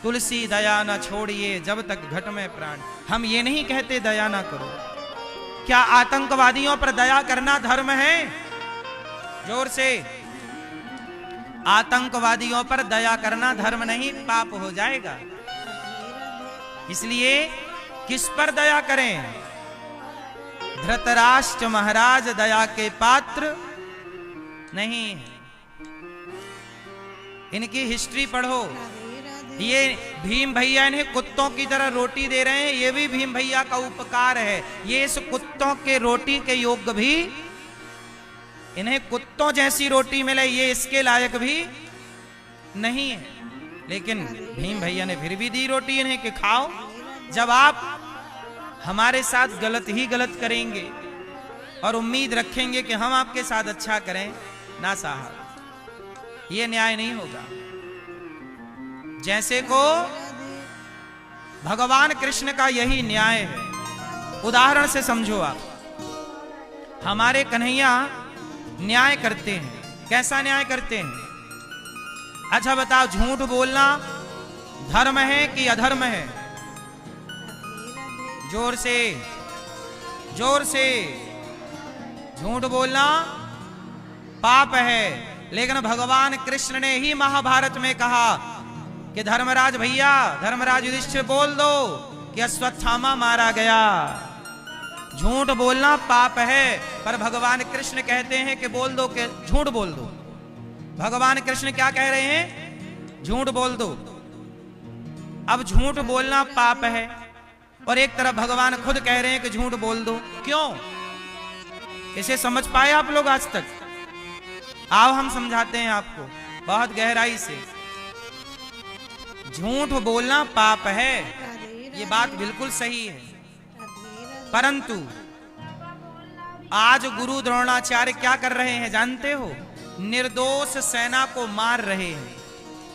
तुलसी दया न छोड़िए जब तक घट में प्राण। हम ये नहीं कहते दया ना करो। क्या आतंकवादियों पर दया करना धर्म है? जोर से, आतंकवादियों पर दया करना धर्म नहीं, पाप हो जाएगा। इसलिए किस पर दया करें? धृतराष्ट्र महाराज दया के पात्र नहीं है। इनकी हिस्ट्री पढ़ो। ये भीम भैया इन्हें कुत्तों की तरह रोटी दे रहे हैं, ये भी भीम भैया का उपकार है। ये इस कुत्तों के रोटी के योग्य भी, इन्हें कुत्तों जैसी रोटी मिले ये इसके लायक भी नहीं है, लेकिन भीम भैया ने फिर भी दी रोटी इन्हें कि खाओ। जब आप हमारे साथ गलत ही गलत करेंगे और उम्मीद रखेंगे कि हम आपके साथ अच्छा करें, ना साहब ये न्याय नहीं होगा। जैसे को भगवान कृष्ण का यही न्याय है। उदाहरण से समझो आप। हमारे कन्हैया न्याय करते हैं। कैसा न्याय करते हैं? अच्छा बताओ, झूठ बोलना धर्म है कि अधर्म है? जोर से, जोर से। झूठ बोलना पाप है, लेकिन भगवान कृष्ण ने ही महाभारत में कहा कि धर्मराज भैया, धर्मराज युधिष्ठिर बोल दो कि अश्वत्थामा मारा गया। झूठ बोलना पाप है, पर भगवान कृष्ण कहते हैं कि बोल दो, कि झूठ बोल दो। भगवान कृष्ण क्या कह रहे हैं? झूठ बोल दो। अब झूठ बोलना पाप है और एक तरफ भगवान खुद कह रहे हैं कि झूठ बोल दो। क्यों? इसे समझ पाए आप लोग आज तक? आओ हम समझाते हैं आपको बहुत गहराई से। झूठ बोलना पाप है, ये बात बिल्कुल सही है, परंतु आज गुरु द्रोणाचार्य क्या कर रहे हैं जानते हो? निर्दोष सेना को मार रहे हैं,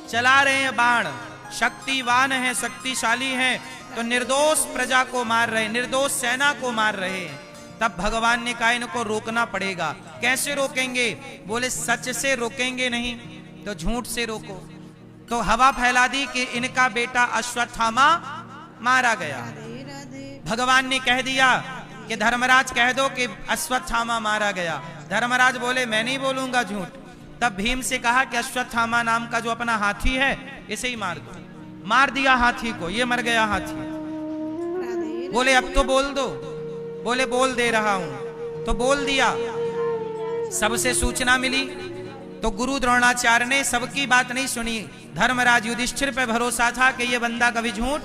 चला रहे हैं बाण। शक्तिवान है, शक्तिशाली है, तो निर्दोष प्रजा को मार रहे, निर्दोष सेना को मार रहे हैं। तब भगवान ने कहा इनको रोकना पड़ेगा। कैसे रोकेंगे? बोले सच से रोकेंगे नहीं तो झूठ से रोको। तो हवा फैला दी कि इनका बेटा अश्वत्थामा मारा गया। भगवान ने कह दिया कि धर्मराज कह दो कि अश्वत्थामा मारा गया। धर्मराज बोले मैं नहीं बोलूंगा झूठ। तब भीम से कहा कि अश्वत्थामा नाम का जो अपना हाथी है इसे ही मार दो। मार दिया हाथी को, ये मर गया हाथी। बोले अब तो बोल दो। बोले बोल दे रहा हूं। तो बोल दिया। सबसे सूचना मिली तो गुरु द्रोणाचार्य ने सबकी बात नहीं सुनी। धर्मराज युधिष्ठिर पे भरोसा था कि ये बंदा कभी झूठ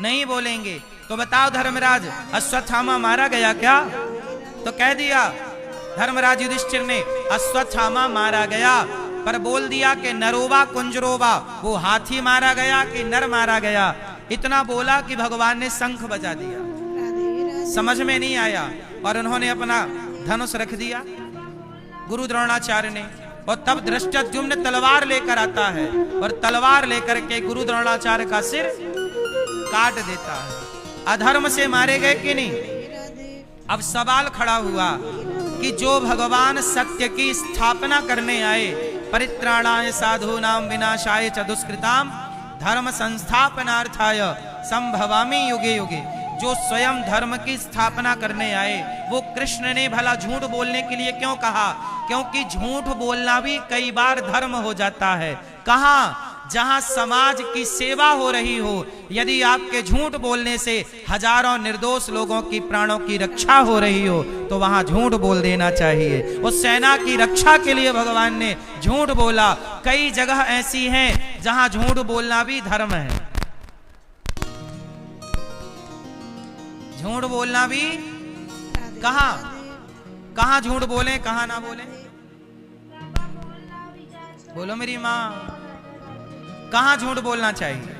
नहीं बोलेंगे। तो बताओ धर्मराज, अश्वत्थामा मारा गया क्या? तो कह दिया धर्मराज युधिष्ठिर ने, अश्वत्थामा मारा गया, पर बोल दिया कि नरोवा कुंजरोवा, वो हाथी मारा गया कि नर मारा गया। इतना बोला कि भगवान ने शंख बजा दिया। समझ में नहीं आया और उन्होंने अपना धनुष रख दिया गुरु द्रोणाचार्य ने। और तब धृष्टद्युम्न तलवार लेकर आता है और तलवार लेकर के गुरु द्रोणाचार्य का सिर काट देता है। अधर्म से मारे गए कि नहीं? अब सवाल खड़ा हुआ कि जो भगवान सत्य की स्थापना करने आए, परित्राणाय साधूनां विनाशाय च दुष्कृताम धर्म संस्थापनार्थाय संभवामि युगे युगे, जो स्वयं धर्म की स्थापना करने आए, वो कृष्ण ने भला झूठ बोलने के लिए क्यों कहा? क्योंकि झूठ बोलना भी कई बार धर्म हो जाता है। कहां? जहां समाज की सेवा हो रही हो। यदि आपके झूठ बोलने से हजारों निर्दोष लोगों की प्राणों की रक्षा हो रही हो तो वहां झूठ बोल देना चाहिए। उस सेना की रक्षा के लिए भगवान ने झूठ बोला। कई जगह ऐसी हैं जहां झूठ बोलना भी धर्म है। झूठ बोलना भी कहां झूठ बोले कहां ना बोले? बोलो मेरी माँ, कहां झूठ बोलना चाहिए?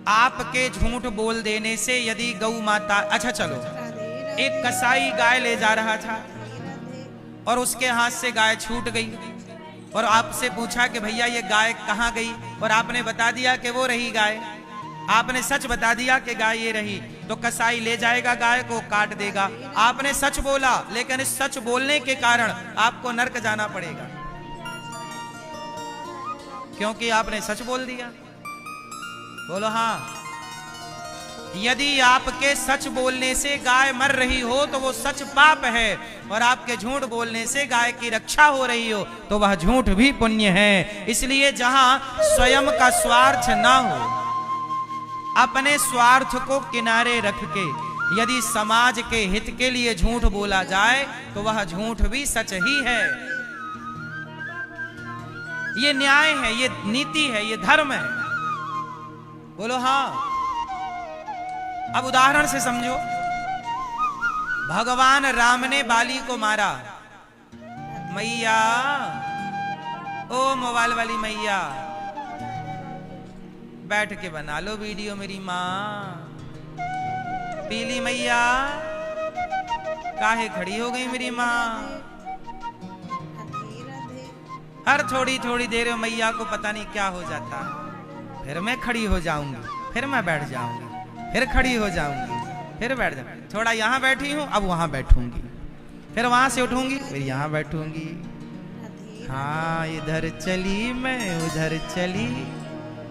आपके झूठ बोल देने से यदि गौ माता, अच्छा चलो, एक कसाई गाय ले जा रहा था और उसके हाथ से गाय छूट गई और आपसे पूछा कि भैया ये गाय कहां गई, और आपने बता दिया कि वो रही गाय। आपने सच बता दिया कि गाय ये रही, तो कसाई ले जाएगा गाय को, काट देगा। आपने सच बोला, लेकिन इस सच बोलने के कारण आपको नरक जाना पड़ेगा, क्योंकि आपने सच बोल दिया। बोलो हाँ। यदि आपके सच बोलने से गाय मर रही हो तो वो सच पाप है, और आपके झूठ बोलने से गाय की रक्षा हो रही हो तो वह झूठ भी पुण्य है। इसलिए जहां स्वयं का स्वार्थ ना हो, अपने स्वार्थ को किनारे रख के यदि समाज के हित के लिए झूठ बोला जाए तो वह झूठ भी सच ही है। ये न्याय है, ये नीति है, ये धर्म है। बोलो हाँ। अब उदाहरण से समझो, भगवान राम ने बाली को मारा। मैया, ओ मोबाइल वाली मैया, बैठ के बना लो वीडियो मेरी माँ। पीली मैया, काहे खड़ी हो गई मेरी माँ? हर थोड़ी थोड़ी देर में मैया को पता नहीं क्या हो जाता है। फिर मैं खड़ी हो जाऊंगी, फिर मैं बैठ जाऊंगी, फिर खड़ी हो जाऊंगी, फिर बैठ जाऊंगी। थोड़ा यहाँ बैठी हूँ, अब वहां बैठूंगी, फिर वहां से उठूंगी, फिर यहाँ बैठूंगी। हाँ, इधर चली मैं उधर चली,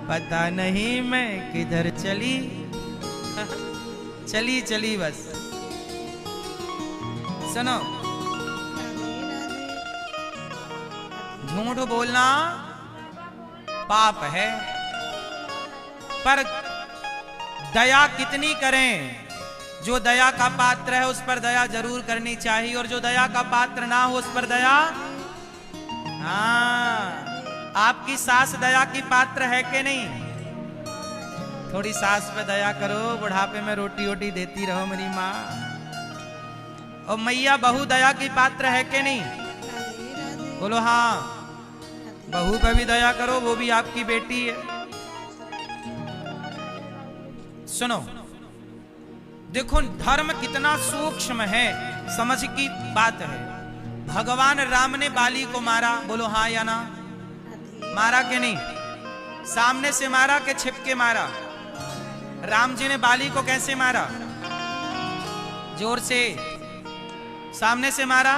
पता नहीं मैं किधर चली। चली चली बस। सुनो, झूठ बोलना पाप है, पर दया कितनी करें? जो दया का पात्र है उस पर दया जरूर करनी चाहिए, और जो दया का पात्र ना हो उस पर दया। हाँ, आपकी सास दया की पात्र है कि नहीं? थोड़ी सास पे दया करो, बुढ़ापे में रोटी वोटी देती रहो मेरी माँ। और मैया बहू दया की पात्र है कि नहीं? बोलो हाँ। बहू पे भी दया करो, वो भी आपकी बेटी है। सुनो, देखो धर्म कितना सूक्ष्म है, समझ की बात है। भगवान राम ने बाली को मारा, बोलो हाँ या ना? मारा कि नहीं? सामने से मारा कि छिप के मारा? राम जी ने बाली को कैसे मारा? जोर से, सामने से मारा।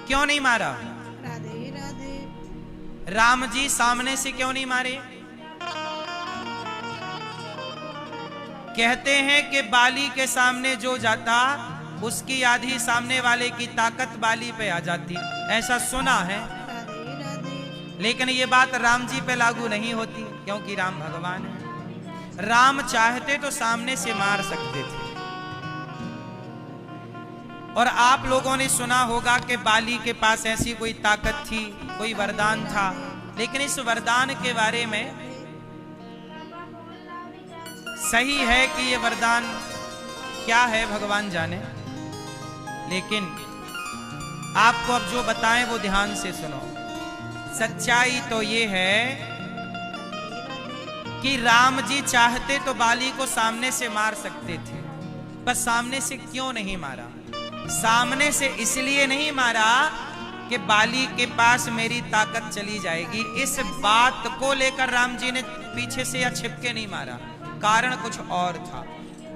क्यों नहीं मारा? राम जी सामने से क्यों नहीं मारे? कहते हैं कि बाली के सामने जो जाता उसकी आधी सामने वाले की ताकत बाली पे आ जाती, ऐसा सुना है। लेकिन ये बात राम जी पे लागू नहीं होती, क्योंकि राम भगवान है। राम चाहते तो सामने से मार सकते थे। और आप लोगों ने सुना होगा कि बाली के पास ऐसी कोई ताकत थी, कोई वरदान था, लेकिन इस वरदान के बारे में सही है कि ये वरदान क्या है भगवान जाने, लेकिन आपको अब जो बताएं वो ध्यान से सुनो। सच्चाई तो ये है कि राम जी चाहते तो बाली को सामने से मार सकते थे, पर सामने से क्यों नहीं मारा? सामने से इसलिए नहीं मारा कि बाली के पास मेरी ताकत चली जाएगी, इस बात को लेकर राम जी ने पीछे से या छिपके नहीं मारा। कारण कुछ और था,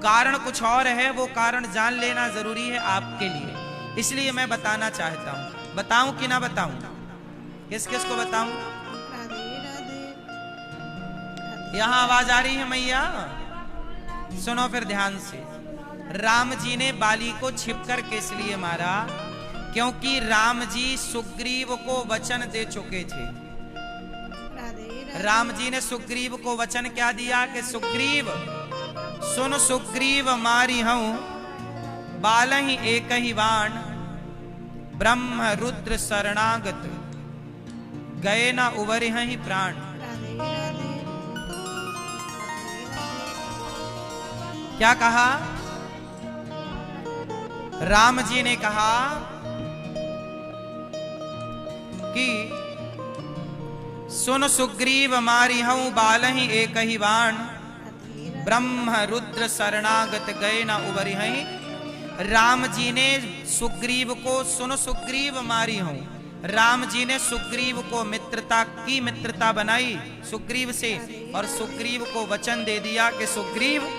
कारण कुछ और है, वो कारण जान लेना जरूरी है आपके लिए, इसलिए मैं बताना चाहता हूं। बताऊं कि ना बताऊं? किस किस को बताऊं? यहां आवाज आ रही है मैया? सुनो फिर ध्यान से। राम जी ने बाली को छिपकर किस लिए मारा? क्योंकि राम जी सुग्रीव को वचन दे चुके थे। राम जी ने सुग्रीव को वचन क्या दिया कि सुग्रीव सुन, सुग्रीव मारी हूं बालहि एक ही बाण, ब्रह्म रुद्र शरणागत गए ना उबरे ही प्राण। क्या कहा? राम जी ने कहा कि सुन सुग्रीव मारी हूं बालहि एक ही बाण, ब्रह्म रुद्र शरणागत गए ना उबरी हैं। राम जी ने सुग्रीव को, सुन सुग्रीव मारी हूं, राम जी ने सुग्रीव को मित्रता बनाई सुग्रीव से, और सुग्रीव को वचन दे दिया कि सुग्रीव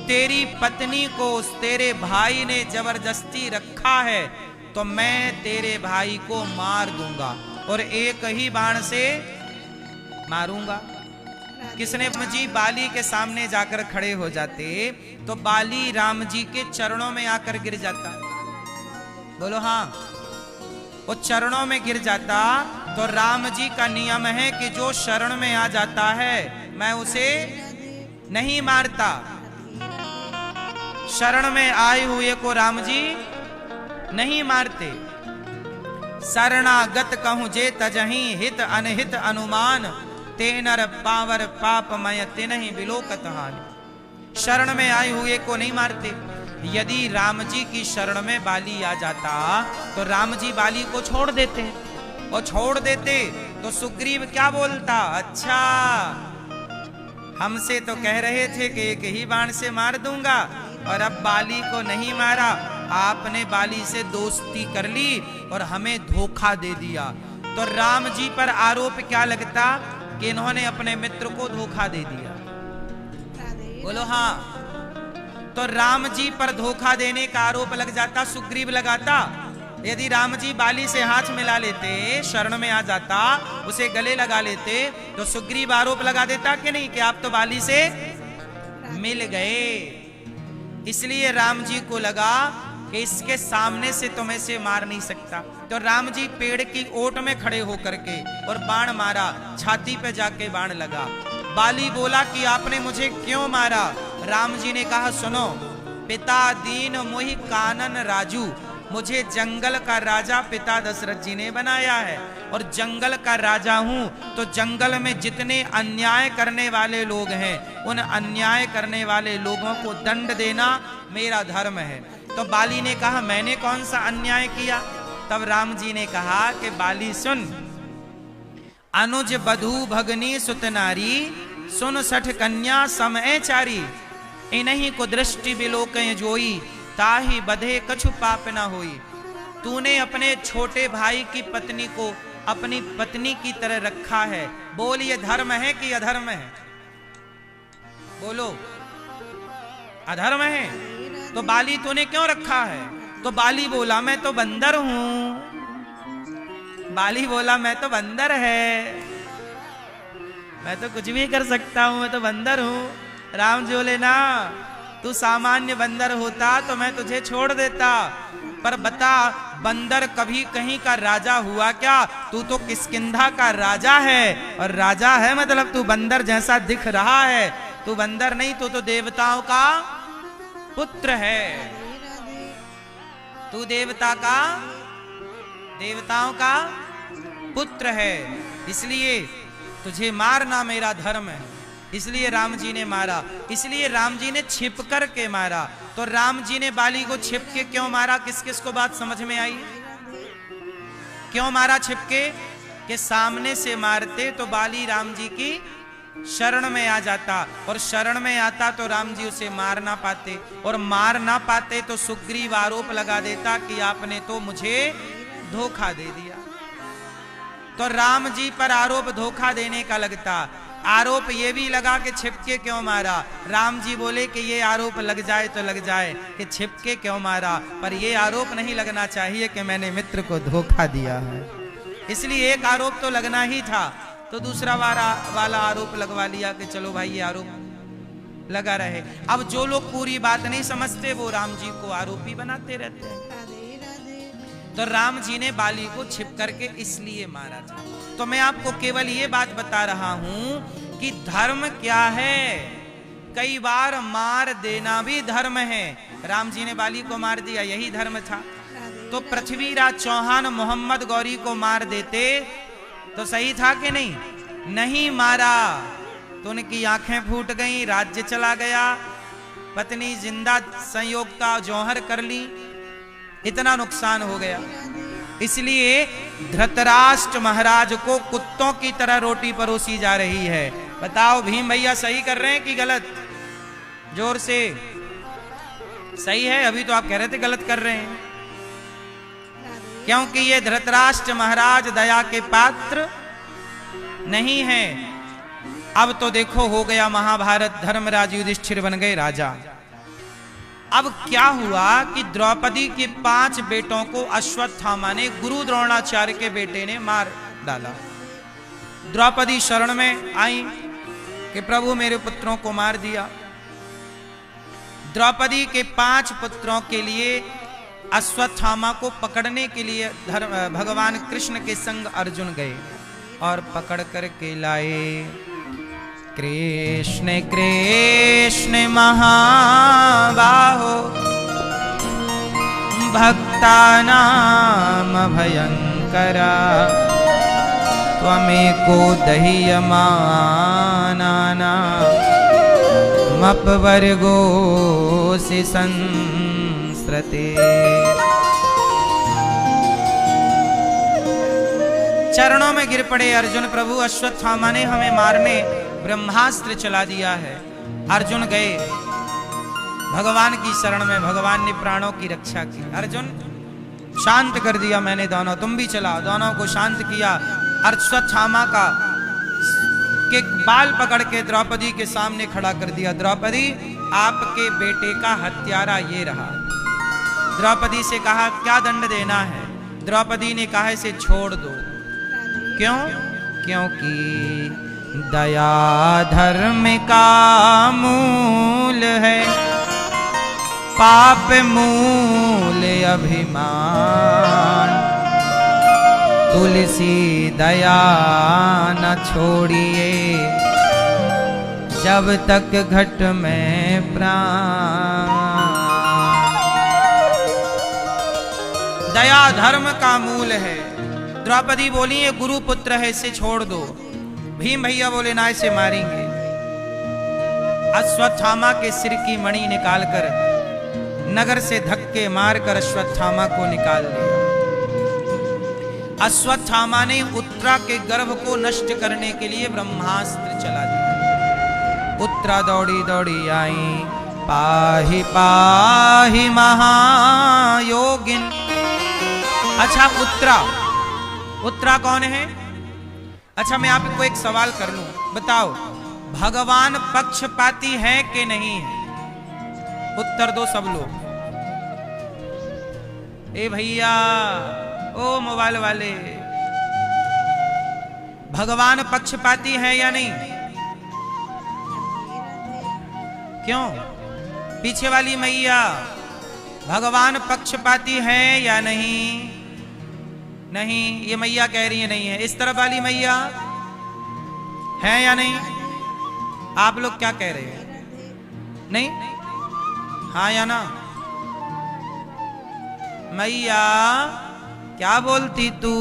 तेरी पत्नी को तेरे भाई ने जबरदस्ती रखा है तो मैं तेरे भाई को मार दूंगा, और एक ही बाण से मारूंगा। किसने जी बाली के सामने जाकर खड़े हो जाते तो बाली राम जी के चरणों में आकर गिर जाता। बोलो हाँ, वो चरणों में गिर जाता। तो राम जी का नियम है कि जो शरण में आ जाता है मैं उसे नहीं मारता। शरण में आए हुए को राम जी नहीं मारते। शरणागत कहूं जे तजही हित अनहित अनुमान, तेनर पावर पापमय तिनहि बिलोकत हानि। शरण में आए हुए को नहीं मारते। यदि राम जी की शरण में बाली आ जाता तो राम जी बाली को छोड़ देते, और छोड़ देते तो सुग्रीव क्या बोलता? अच्छा, हमसे तो कह रहे थे कि एक ही बाण से मार दूंगा, और अब बाली को नहीं मारा, आपने बाली से दोस्ती कर ली और हमें धोखा दे दिया। तो राम जी पर आरोप क्या लगता कि इन्होंने अपने मित्र को धोखा दे दिया। बोलो हाँ। तो राम जी पर धोखा देने का आरोप लग जाता, सुग्रीव लगाता। यदि राम जी बाली से हाथ मिला लेते, शरण में आ जाता, उसे गले लगा लेते, तो सुग्रीव आरोप लगा देता कि नहीं कि आप तो बाली से मिल गए। इसलिए राम जी को लगा कि इसके सामने से तो मैं इसे मार नहीं सकता। तो राम जी पेड़ की ओट में खड़े होकर के और बाण मारा, छाती पे जाके बाण लगा। बाली बोला कि आपने मुझे क्यों मारा? राम जी ने कहा सुनो, पिता दीन मोहि कानन राजू, मुझे जंगल का राजा पिता दशरथ जी ने बनाया है, और जंगल का राजा हूं तो जंगल में जितने अन्याय करने वाले लोग हैं उन अन्याय करने वाले लोगों को दंड देना मेरा धर्म है। तो बाली ने कहा मैंने कौन सा अन्याय किया? तब राम जी ने कहा कि बाली सुन, अनुज बधू भगनी सुत नारी, सुन सठ कन्या समय चारी, इन्हीं को दृष्टि बिलोकय जोई, ताही बधे कछु पाप न होई। तूने अपने छोटे भाई की पत्नी को अपनी पत्नी की तरह रखा है, बोल ये धर्म है कि अधर्म है? बोलो, अधर्म है। तो बाली तूने क्यों रखा है? तो बाली बोला मैं तो बंदर हूं। बाली बोला मैं तो बंदर है, मैं तो कुछ भी कर सकता हूं, मैं तो बंदर हूं। राम जी बोले ना, तू सामान्य बंदर होता तो मैं तुझे छोड़ देता, पर बता बंदर कभी कहीं का राजा हुआ क्या? तू तो किष्किंधा का राजा है, और राजा है मतलब तू बंदर जैसा दिख रहा है, तू बंदर नहीं, तू तो देवताओं का पुत्र है, तू देवताओं का पुत्र है, इसलिए तुझे मारना मेरा धर्म है। इसलिए राम जी ने मारा, इसलिए राम जी ने छिप कर के मारा। तो राम जी ने बाली को छिप के क्यों मारा? किस किस को बात समझ में आई? क्यों मारा छिप के? कि सामने से मारते तो बाली राम जी की शरण में आ जाता, और शरण में आता तो राम जी उसे मार ना पाते, और मार ना पाते तो सुग्रीव आरोप लगा देता कि आपने तो मुझे धोखा दे दिया। तो राम जी पर आरोप धोखा देने का लगता। आरोप ये भी लगा कि छिपके क्यों मारा? राम जी बोले कि ये आरोप लग जाए तो लग जाए कि छिपके क्यों मारा, पर ये आरोप नहीं लगना चाहिए कि मैंने मित्र को धोखा दिया है। इसलिए एक आरोप तो लगना ही था, तो दूसरा वाला आरोप लगवा लिया कि चलो भाई ये आरोप लगा रहे। अब जो लोग पूरी बात नहीं समझते वो राम जी को आरोपी बनाते रहते हैं। तो राम जी ने बाली को छिप करके इसलिए मारा था। तो मैं आपको केवल ये बात बता रहा हूं कि धर्म क्या है। कई बार मार देना भी धर्म है। राम जी ने बाली को मार दिया, यही धर्म था। तो पृथ्वीराज चौहान मोहम्मद गौरी को मार देते तो सही था कि नहीं? नहीं मारा तो उनकी आंखें फूट गईं, राज्य चला गया, पत्नी जिंदा संयोग का जौहर कर ली, इतना नुकसान हो गया। इसलिए धृतराष्ट्र महाराज को कुत्तों की तरह रोटी परोसी जा रही है। बताओ भीम भैया सही कर रहे हैं कि गलत? जोर से सही है। अभी तो आप कह रहे थे गलत कर रहे हैं, क्योंकि ये धृतराष्ट्र महाराज दया के पात्र नहीं है। अब तो देखो हो गया महाभारत, धर्मराज युधिष्ठिर बन गए राजा। अब क्या हुआ कि द्रौपदी के 5 बेटों को अश्वत्थामा ने, गुरु द्रोणाचार्य के बेटे ने मार डाला। द्रौपदी शरण में आई कि प्रभु मेरे पुत्रों को मार दिया। द्रौपदी के 5 पुत्रों के लिए अश्वत्थामा को पकड़ने के लिए भगवान कृष्ण के संग अर्जुन गए और पकड़ कर के लाए। कृष्ण कृष्ण महाबाहो भक्तानां भयंकरा, त्वमेको दह्यमानानां अपवर्गोऽसि संस्रते। चरणों में गिर पड़े अर्जुन, प्रभु अश्वत्थामा ने हमें मारने ब्रह्मास्त्र चला दिया है। अर्जुन गए भगवान की शरण में, भगवान ने प्राणों की रक्षा की। अर्जुन शांत कर दिया मैंने दोनों, तुम भी चलाओ। दोनों को शांत किया। अश्वत्थामा का के बाल पकड़ के द्रौपदी के सामने खड़ा कर दिया। द्रौपदी आपके बेटे का हत्यारा ये रहा। द्रौपदी से कहा क्या दंड देना है? द्रौपदी ने कहा इसे छोड़ दो। क्यों? क्योंकि दया धर्म का मूल है, पाप मूल अभिमान। तुलसी दया न छोड़िए, जब तक घट में प्राण। दया धर्म का मूल है। द्रौपदी बोली ये गुरु पुत्र है, इसे छोड़ दो। भीम भैया बोले ना, इसे मारेंगे। अश्वत्थामा के सिर की मणि निकालकर नगर से धक्के मारकर अश्वत्थामा को निकाल दिया। अश्वत्थामा ने उत्तरा के गर्भ को नष्ट करने के लिए ब्रह्मास्त्र चला दिया। उत्तरा दौड़ी दौड़ी आई, पाहि पाहि महायोगिन। अच्छा उत्तरा कौन है? अच्छा मैं आपको एक सवाल कर लूं, बताओ भगवान पक्षपाती है कि नहीं है? उत्तर दो सब लोग। ए भैया, ओ मोबाइल वाले, भगवान पक्षपाती है या नहीं? क्यों? पीछे वाली मैया, भगवान पक्षपाती है या नहीं? नहीं, ये मैया कह रही है नहीं है। इस तरफ वाली मैया है या नहीं? आप लोग क्या कह रहे हैं? नहीं, हाँ या ना? मैया क्या बोलती तू?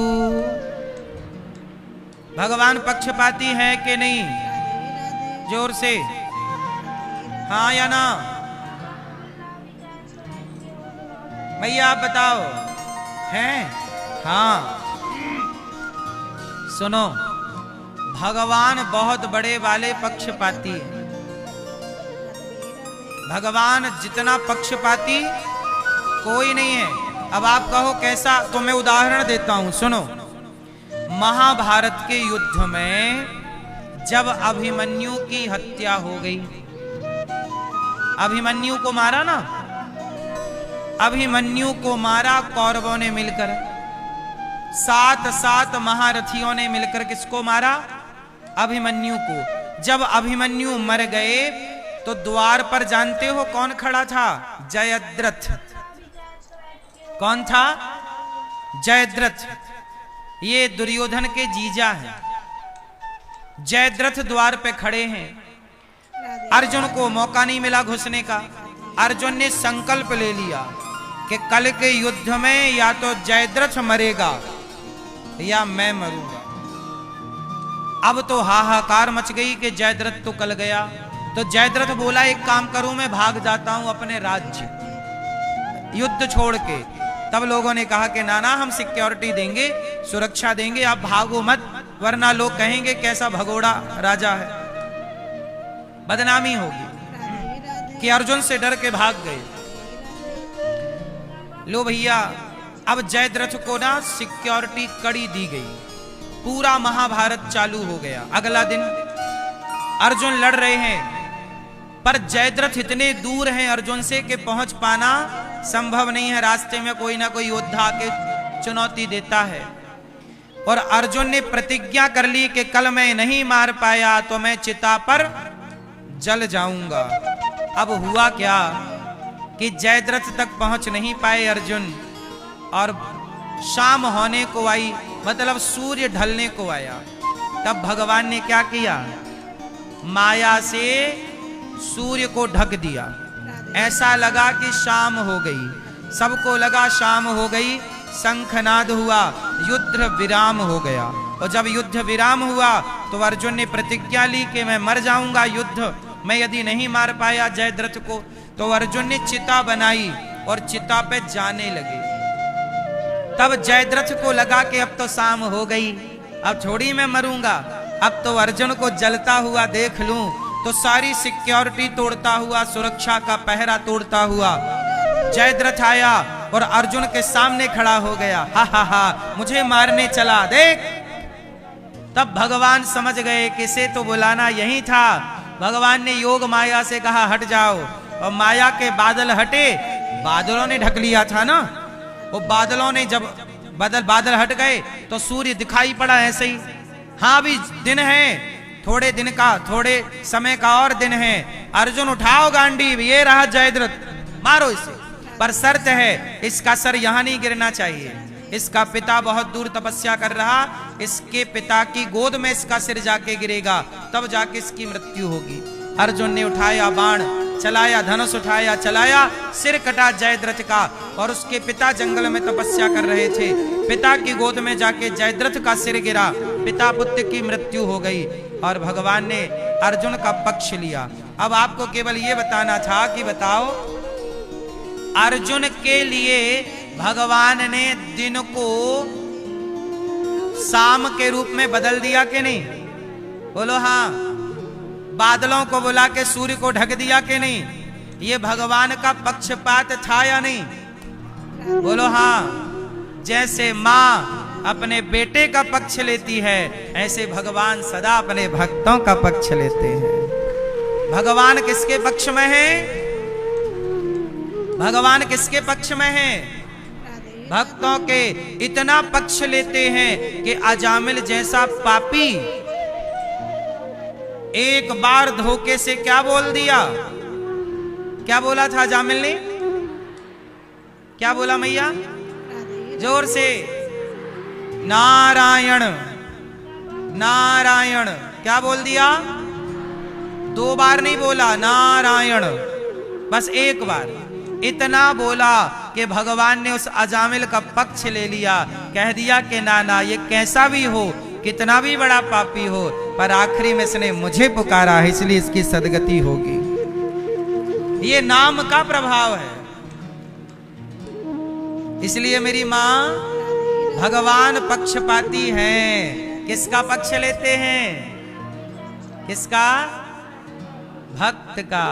भगवान पक्षपाती है कि नहीं? जोर से हाँ या ना? भैया आप बताओ, हैं? हाँ। सुनो, भगवान बहुत बड़े वाले पक्षपाती है। भगवान जितना पक्षपाती कोई नहीं है। अब आप कहो कैसा, तो मैं उदाहरण देता हूं, सुनो। महाभारत के युद्ध में जब अभिमन्यु की हत्या हो गई, अभिमन्यु को मारा ना, अभिमन्यु को मारा कौरवों ने मिलकर, 7 महारथियों ने मिलकर किसको मारा? अभिमन्यु को। जब अभिमन्यु मर गए तो द्वार पर जानते हो कौन खड़ा था? जयद्रथ। कौन था? जयद्रथ। ये दुर्योधन के जीजा हैं। जयद्रथ द्वार पे खड़े हैं। अर्जुन को मौका नहीं मिला घुसने का। अर्जुन ने संकल्प ले लिया कि कल के युद्ध में या तो जयद्रथ मरेगा या मैं मरूंगा। अब तो हाहाकार मच गई कि जयद्रथ तो कल गया। तो जयद्रथ बोला एक काम करूं, मैं भाग जाता हूं अपने राज्य, युद्ध छोड़ के। तब लोगों ने कहा कि नाना हम सिक्योरिटी देंगे, सुरक्षा देंगे, आप भागो मत, वरना लोग कहेंगे कैसा भगोड़ा राजा है, बदनामी होगी कि अर्जुन से डर के भाग गए। लो भैया, अब जयद्रथ को ना सिक्योरिटी कड़ी दी गई। पूरा महाभारत चालू हो गया। अगला दिन अर्जुन लड़ रहे हैं, पर जयद्रथ इतने दूर हैं अर्जुन से कि पहुंच पाना संभव नहीं है। रास्ते में कोई ना कोई योद्धा आके चुनौती देता है। और अर्जुन ने प्रतिज्ञा कर ली कि कल मैं नहीं मार पाया तो मैं चिता पर जल जाऊंगा। अब हुआ क्या कि जयद्रथ तक पहुंच नहीं पाए अर्जुन, और शाम होने को आई, मतलब सूर्य ढलने को आया। तब भगवान ने क्या किया? माया से सूर्य को ढक दिया। ऐसा लगा कि शाम हो गई, सबको लगा शाम हो गई। शंखनाद हुआ, युद्ध विराम हो गया। और जब युद्ध विराम हुआ तो अर्जुन ने प्रतिज्ञा ली कि मैं मर जाऊंगा युद्ध मैं यदि नहीं मार पाया जयद्रथ को। तो अर्जुन ने चिता बनाई और चिता पे जाने लगे। तब जयद्रथ को लगा कि अब तो शाम हो गई, अब थोड़ी मैं मरूंगा, अब तो अर्जुन को जलता हुआ देख लूं। तो सारी सिक्योरिटी तोड़ता हुआ, सुरक्षा का पहरा तोड़ता हुआ जयद्रथ आया और अर्जुन के सामने खड़ा हो गया। हा हा हा, मुझे मारने चला देख। तब भगवान समझ गए कि इसे तो बुलाना यही था। भगवान ने योग माया से कहा हट जाओ, और माया के बादल हटे। बादलों ने ढक लिया था ना, वो बादलों ने जब बादल हट गए तो सूर्य दिखाई पड़ा ऐसे ही। हाँ भी दिन है, थोड़े दिन का, थोड़े समय का और दिन है। अर्जुन उठाओ गांडीव, ये रहा जयद्रथ, मारो इसे। पर शर्त है, इसका सर यहां नहीं गिरना चाहिए। इसका पिता बहुत दूर तपस्या कर रहा, इसके पिता की गोद में इसका सिर जाके गिरेगा, तब जाके इसकी मृत्यु होगी। अर्जुन ने उठाया बाण, चलाया, धनुष उठाया, चलाया, सिर कटा जयद्रथ का। और उसके पिता जंगल में तपस्या कर रहे थे, पिता की गोद में जाके जयद्रथ का सिर गिरा, पिता पुत्र की मृत्यु हो गई। और भगवान ने अर्जुन का पक्ष लिया। अब आपको केवल ये बताना था कि बताओ, अर्जुन के लिए भगवान ने दिन को शाम के रूप में बदल दिया कि नहीं? बोलो हाँ। बादलों को बुला के सूर्य को ढक दिया कि नहीं? ये भगवान का पक्षपात था या नहीं? बोलो हाँ। जैसे माँ अपने बेटे का पक्ष लेती है, ऐसे भगवान सदा अपने भक्तों का पक्ष लेते हैं। भगवान किसके पक्ष में है? भगवान किसके पक्ष में है? भक्तों के। इतना पक्ष लेते हैं कि अजामिल जैसा पापी एक बार धोखे से क्या बोल दिया? क्या बोला था जामिल ने? क्या बोला मैया? जोर से, नारायण नारायण। क्या बोल दिया? 2 बार नहीं बोला, नारायण, बस 1 बार। इतना बोला कि भगवान ने उस अजामिल का पक्ष ले लिया, कह दिया कि ना ना, ये कैसा भी हो, कितना भी बड़ा पापी हो, पर आखिरी में इसने मुझे पुकारा है, इसलिए इसकी सदगति होगी। ये नाम का प्रभाव है। इसलिए मेरी मां, भगवान पक्षपाती हैं। किसका पक्ष लेते हैं? किसका? भक्त का।